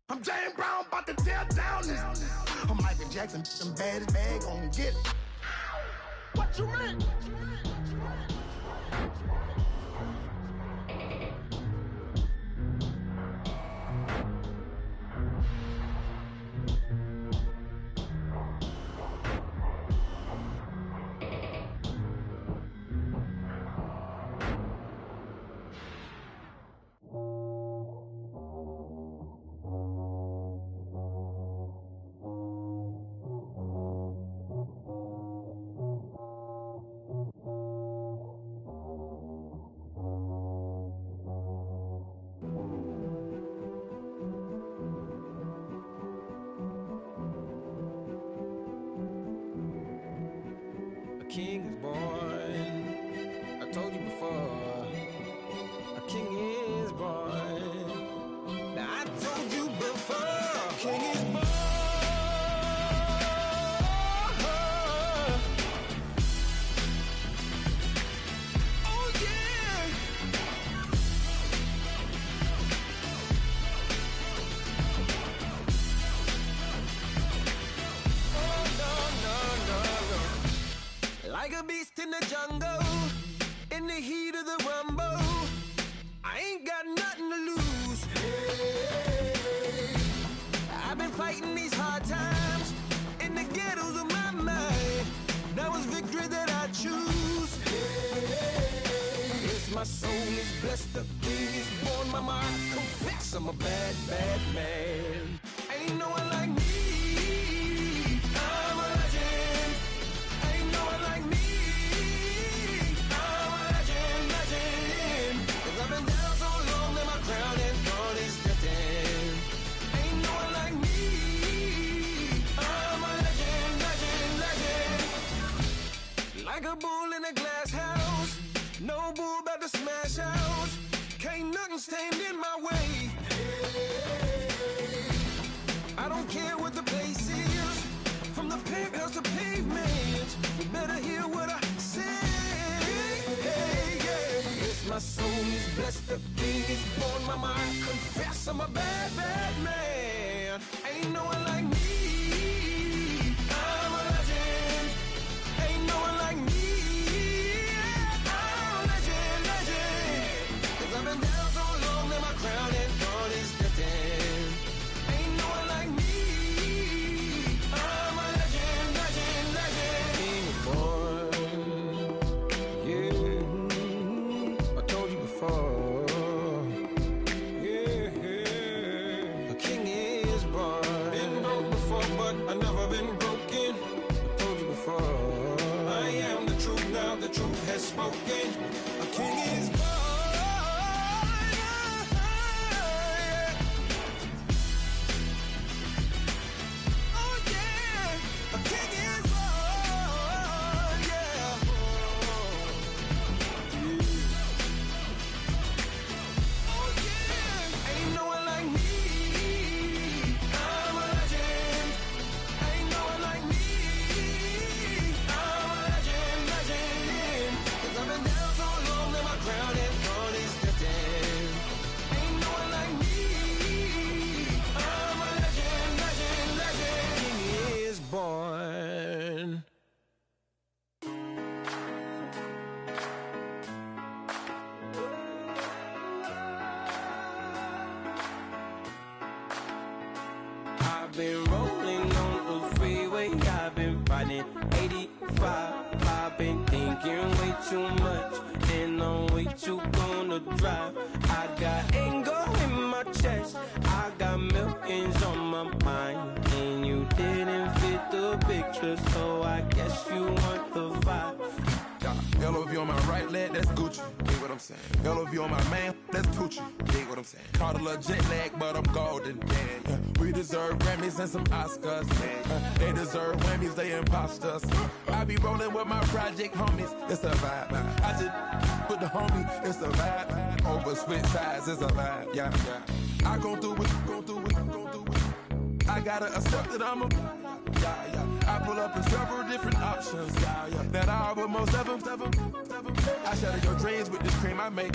I'm James Brown, about to tear down this. I'm Michael Jackson, some baddest bag gon' get it. What you mean? King is born. I told you before. A king is born. Now I told you before. King is born. Oh yeah. Like a beast in the jungle, in the heat of the rumble, I ain't got nothing to lose. Hey, I've been fighting these hard times in the ghettos of my mind. Now it's victory that I choose. Hey, it's my my soul is blessed, the king is born. Mama, I confess I'm a bad, bad man. Ain't no one like me. I'm a legend. Ain't no one like me. I'm a legend, legend. 'Cause I've been down so long that my crown and throne is destined. Ain't no one like me. I'm a legend, legend, legend. Like a bull in a glass house. No bull about to smash out. Can't nothing stand in my way. I don't care what the place is. From the penthouse to pavement, you better hear what I say. Hey, yeah. Yes, my soul is blessed, the king is born. Mama, I confess I'm a bad, bad man. Ain't no one like me. I'm a legend. Ain't no one like me. I'm a legend, legend. 'Cause I've been down so long that my crown and throne is destined. Ain't no one like me. I'm a legend, legend, legend. King is born. Yeah, I told you before. Yeah, a king is born. Been broke before, but I never been broken. I told you before. I am the truth now, the truth has spoken. A king is born. Oh yeah, a king is born. Yeah. Oh yeah, ain't no one like me. I'm a legend. Ain't no one like me. I'm a legend, legend. 'Cause I've been down so long that my crown and throne is destined. Ain't no one like me. I'm a legend, legend, legend. King is born. I've been rolling on the freeway, I've been riding 85. I've been thinking way too much, and I'm way too gonna drive. I got anger in my chest, I got millions on my mind, and you didn't fit the picture, so I guess you want the vibe. LOV on my right leg, that's Gucci. Dig what I'm saying. LOV on my man, that's Poochie. Dig what I'm saying. Caught a little jet lag, but I'm golden. Yeah. We deserve Grammys and some Oscars. They deserve Whammies, they imposters. I be rolling with my project homies, it's a vibe. I just with the homie, it's a vibe. Over switch sides, it's a vibe. Yeah. I gon' do it, gon' do it, gon' do it. I gotta accept that I'm a I pull up in several different options. That I will most ever. I shatter your dreams with this cream I make.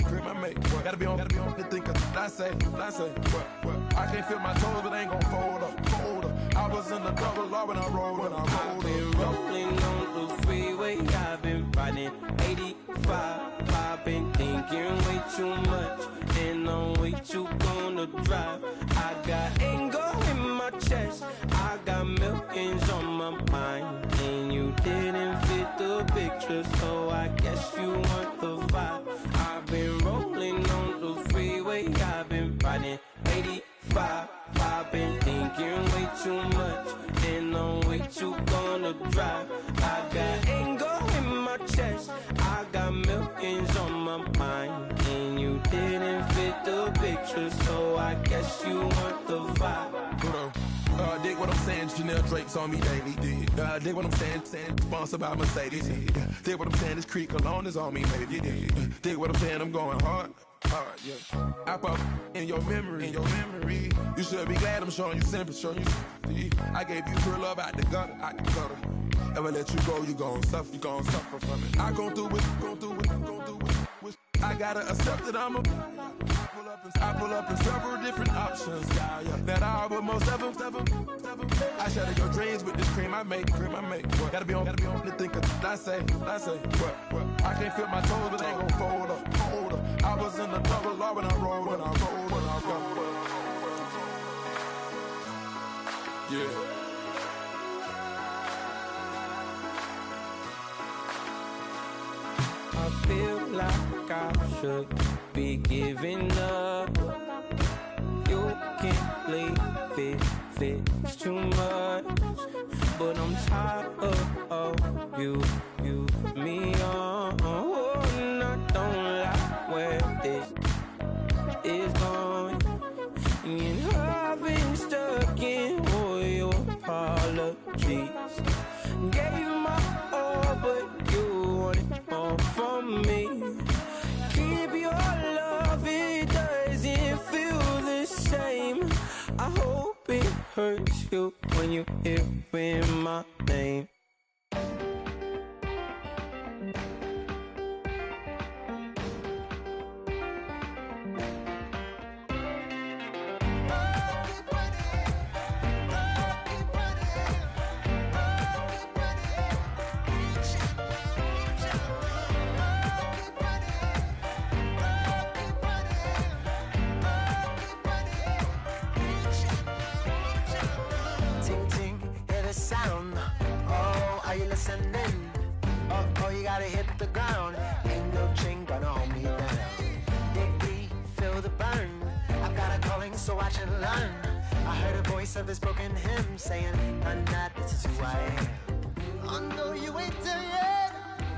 Gotta be on the thinker. I say, what? I can't feel my toes, but ain't gon' fold up. I was in the double law when I rolled. I've been rolling on the freeway, I've been riding 85. I've been thinking way too much, and I'm way too gonna drive. I got anger in my chest, I got millions on my mind, and you didn't fit the picture, so I guess you want the vibe. I've been rolling on the freeway, I've been riding 85. I've been thinking way too much, and I'm way too gonna drive. I got anger in my chest, I got millions on my mind, and you didn't fit the picture, so I guess you want the vibe. Dig what I'm saying, Chanel drapes on me daily. Dig what I'm saying, sponsored by Mercedes. Dig what I'm saying, this creek alone is on me, baby. Dig what I'm saying, I'm going hard. Yeah. I pop in your memory. You should be glad I'm showing you sympathy. I gave you pure love out the gutter. Ever let you go, you gon' suffer from it. I gon' do it. I gotta accept that I'm a I pull up in several different options. That I will most ever. I shatter your dreams with this cream I make. Gotta be on the thinker. I say, what? I can't feel my toes, but ain't gon' fold up. I was in the double law when I rolled. Yeah. I feel like I should be giving up. You can't leave it, it's too much. But I'm tired of you, me on. Oh, and I don't like where this is going. And I've been stuck in all your apologies. Gave my all, but you wanted more from me. Keep your love, it doesn't feel the same. I hope it hurts you when you hear my name. Sound, oh, are you listening? Oh, you gotta hit the ground. Ain't no chain gonna hold me down. Dig deep, feel the burn. I've got a calling, so watch and learn. I heard a voice of his broken hymn saying, "None that this is who I am." I know you ain't there yet.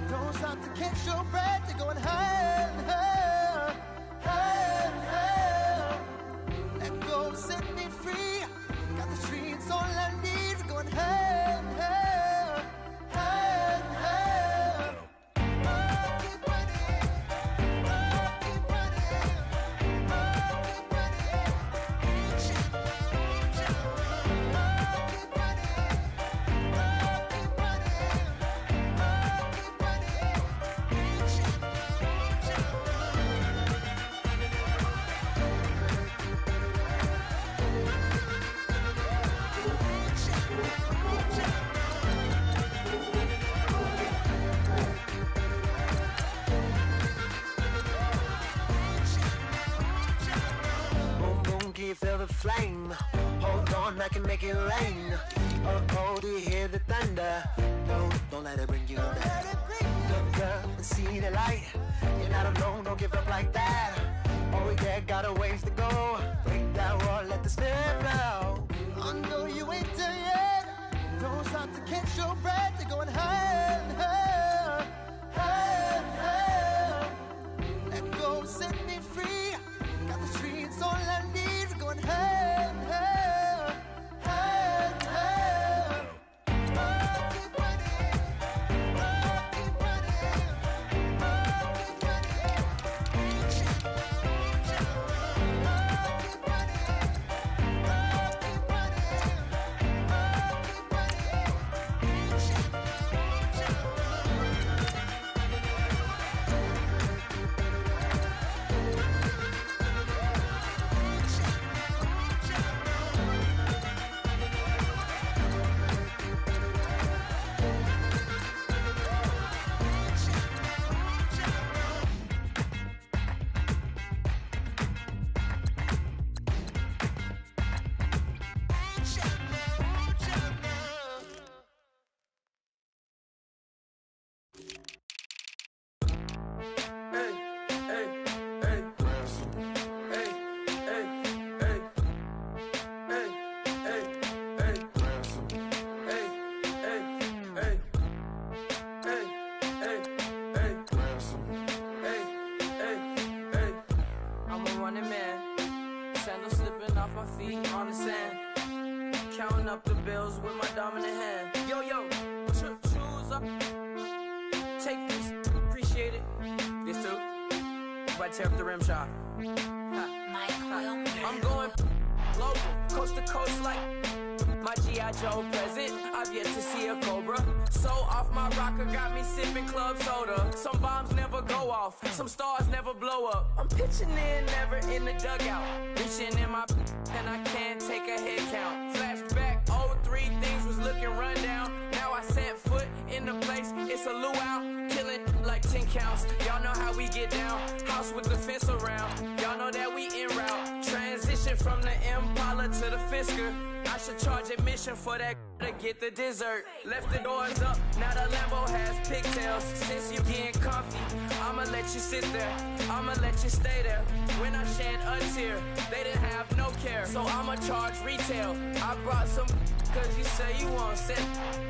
Don't stop to catch your breath. You're going higher, higher, higher, higher. Let go, set me free. Got the streets all I need. Going higher, higher, higher, higher. Keep running, keep running, keep feel the flame. Hold on, I can make it rain. Oh, do you hear the thunder? No, don't let it bring you down. Look up and see the light. You're not alone, don't give up like that. Oh yeah, got a ways to go. Break that wall, let the spirit flow. I know you ain't there yet. Don't stop to catch your breath. You're going higher, higher, higher, higher. Let go, set me free. Got the streets all I need. Going higher, higher, higher, higher. Keep running, keep running, keep up the bills with my dominant hand. Yo, choose up. Take this, appreciate it. This too. If I tear up the rim shot. I'm going global, coast to coast like my G.I. Joe present. I've yet to see a Cobra. So off my rocker got me sipping club soda. Some bombs never go off, some stars never blow up. I'm pitching in, never in the dugout. Reaching in my and I can't take a head count. Flashback, 03, things was looking run down. Now I set foot in the place, it's a luau. Killing like 10 counts, y'all know how we get down. House with the fence around, y'all know that we en route. Transition from the Impala to the Fisker. I should charge admission for that to get the dessert. Left the doors up, now the Lambo has pigtails. Since you getting comfy, I'ma let you sit there, I'ma let you stay there. When I shed a tear, they didn't have no care, so I'ma charge retail. I brought some cause you say you want sick.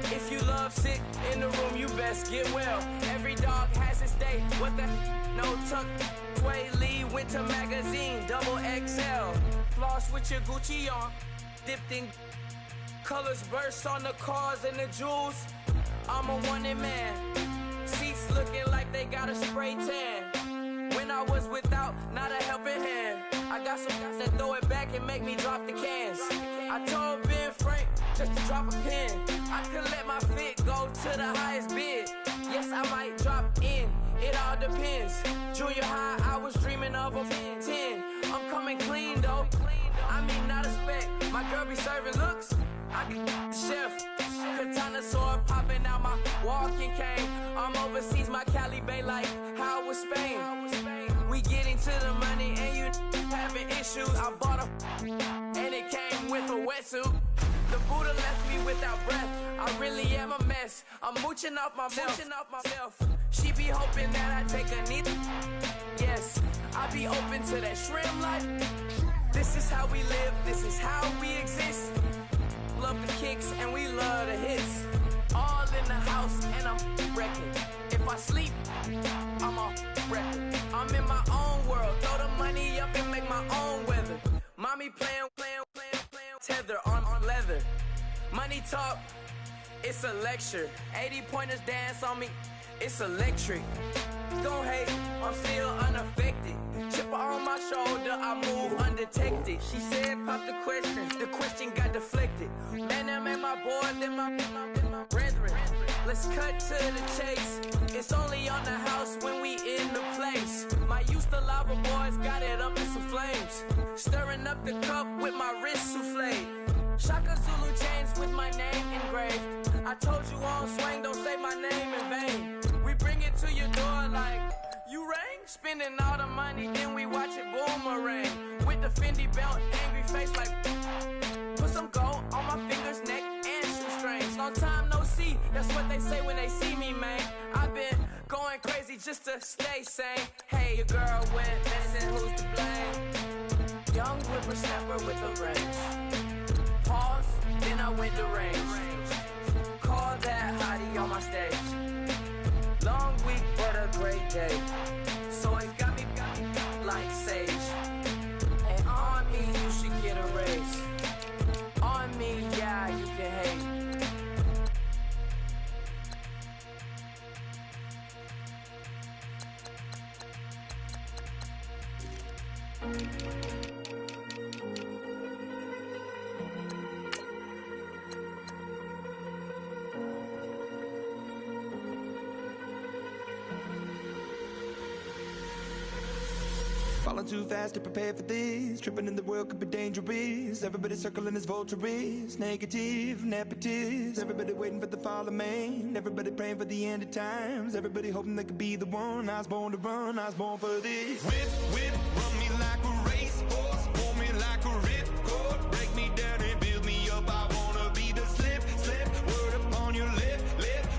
If you love sick in the room, you best get well. Every dog has its day, what the no tuck. Sway Lee, Winter Magazine, double XL. Floss with your Gucci on, dipped in colors burst on the cars and the jewels. I'm a wanted man, seats looking like they got a spray tan. When I was without, not a helping hand. I got some guys that throw it back and make me drop the cans. I told Ben Frank just to drop a pin. I could let my fit go to the highest bid. Yes, I might drop in, it all depends. Junior high, I was dreaming of a 10. I'm coming clean though, I mean not a spec. My girl be serving looks, I get the chef. Katana sword popping out my walking cane. I'm overseas, my Cali Bay like how was Spain. We getting to the money and you having issues. I bought a and it came with a wetsuit. The Buddha left me without breath. I really am a mess. I'm mooching off myself. She be hoping that I take a knee. Yes, I be open to that shrimp life. This is how we live. This is how we exist. Love the kicks and we love the hits. All in the house and I'm wrecking. If I sleep, I'm a record. I'm in my own world. Throw the money up and make my own weather. Mommy playing tether on leather. Money talk, it's a lecture. 80 pointers dance on me, it's electric. Don't hate, I'm still unaffected. Chipper on my shoulder, I move undetected. She said pop the question got deflected. Man, I'm in my boy, then my brethren. Let's cut to the chase. It's only on the house when we in the place. My used to lava boys got it up in some flames. Stirring up the cup with my wrist souffle. Shaka Zulu chains with my name engraved. I told you on swing, don't say my name in vain. We bring it to your door like, you rang? Spending all the money, then we watch it boomerang. With the Fendi belt, angry face like, put some gold on my fingers, neck, and shoestrings. Long time no see, that's what they say when they see me, man. I've been going crazy just to stay sane. Hey, your girl went missing, who's to blame? Young whippersnapper with a range. Pause, then I went to range. Call that hottie on my stage. Long week, but a great day. So it got me like sage. And on me, you should get a raise. On me, yeah, you can hate. Falling too fast to prepare for this. Tripping in the world could be dangerous. Everybody circling as vultures. Negative, nepotist. Everybody waiting for the fall of man. Everybody praying for the end of times. Everybody hoping they could be the one. I was born to run, I was born for this. Whip, run me like a racehorse. Pull me like a ripcord. Break me down and build me up. I wanna be the slip. Word upon your lip.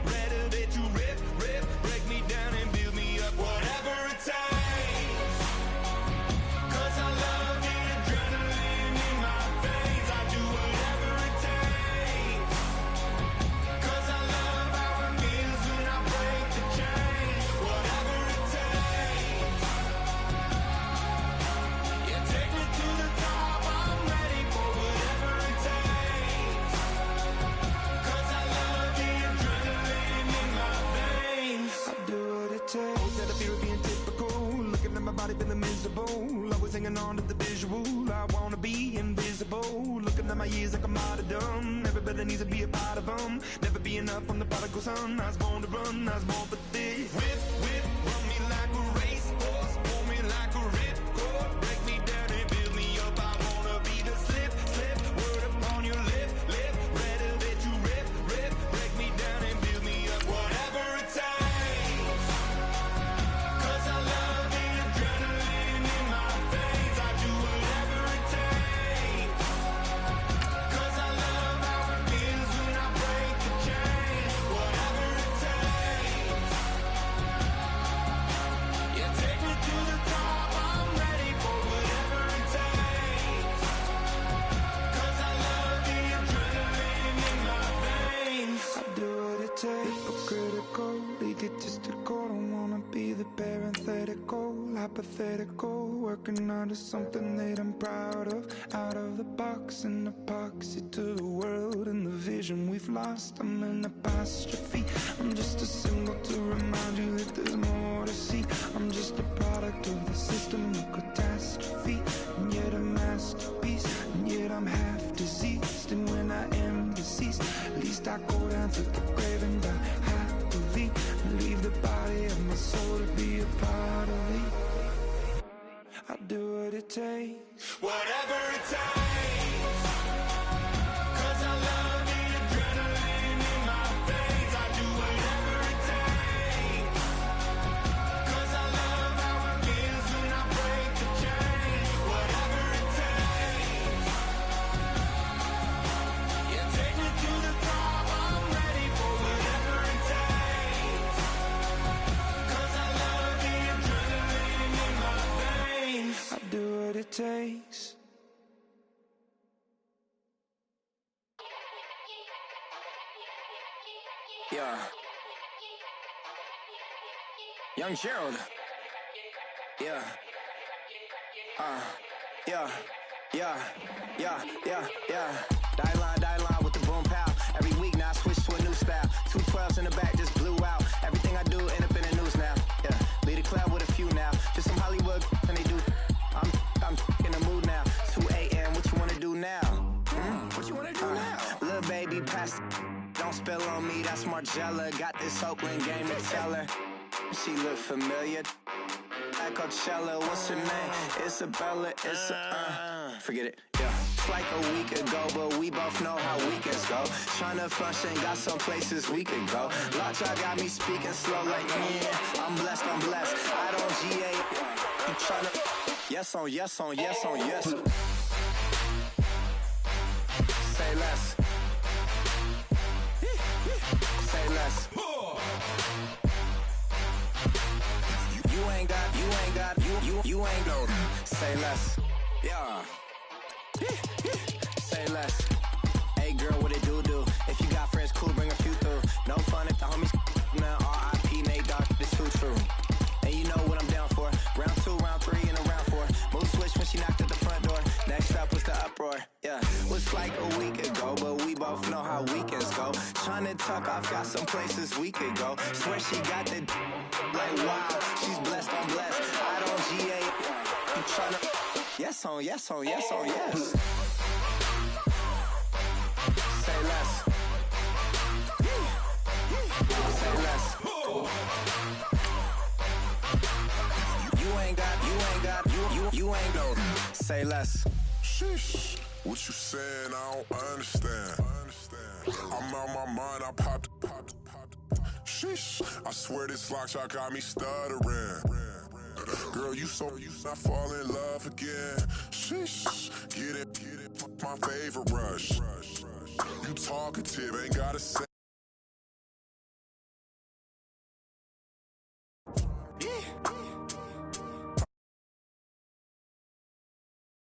Rather that you rip. Break me down and build me up. Whatever it takes. Feeling miserable, always hanging on to the visual. I wanna be invisible. Looking at my years like I'm martyrdom. Everybody needs to be a part of them. Never be enough from the prodigal son. I was born to run, I was born for this. Whip, run me like a racehorse. Pull me like a ripcord. Break me down and build me up. I wanna be the slip. Word upon your lip. Rather that you rip. Break me down and build me up. Whatever it takes. 'Cause I love the adrenaline in my veins. I do whatever it takes. 'Cause I love hypothetical, working onto something that I'm proud of. Out of the box, an epoxy to the world and the vision we've lost. I'm an apostrophe, I'm just a symbol to remind you that there's more to see. I'm just a product of the system of catastrophe, and yet a masterpiece, and yet I'm half diseased. And when I am deceased, at least I go down to the grave and die happily, and leave the body of my soul to be a part of it. I do what it takes, Whatever it takes, 'cause I love the adrenaline in my veins. I do whatever it takes, 'cause I love how it feels when I break the chains. Whatever it takes, yeah, take me to the top. I'm ready for whatever it takes, 'cause I love the adrenaline in my veins. I do what it takes. Yeah. Young Gerald. Yeah. Yeah. Die line with the boom pow. Every week now I switch to a new style. 212s in the back just blew out. Everything I do end up in the news now. Yeah. Lead a club with a few now. Just some Hollywood and they do. I'm in the mood now. 2 a.m. What you wanna do now? What you wanna do now? Little baby pass. Don't spill on me, that's Margella. Got this Oakland game to tell her. She look familiar. At Coachella, what's her name? Isabella, forget it, yeah. It's like a week ago, but we both know how weekends go. Tryna function, got some places we could go. Lockjaw got me speaking slow like, yeah, I'm blessed. I don't GA, I'm tryna, yes on yes. Say less. Say less. You ain't got, say less. Yeah. Say less. Hey girl, what it do? If you got friends, cool, bring a few through. No fun if the homies, man, R.I.P. Nate Dogg, this too true. And you know what I'm down for. Round 2, round 3, and a round 4. Move switch when she knocked at the front door. Next up was the uproar. Yeah, was like a week ago, but we both know how weekends go. Tryna tuck off, got some places we could go. Swear she got the like wow, she's blessed, I'm blessed. I don't GA, I'm tryna yes on yes. Say less. Say less. You ain't no. Say less. Sheesh. What you saying? I don't understand. I'm out my mind. I popped. Sheesh. I swear this lockjaw got me stuttering. Girl, you not fall in love again. Sheesh. Get it. My favorite rush. You talkative, ain't gotta say.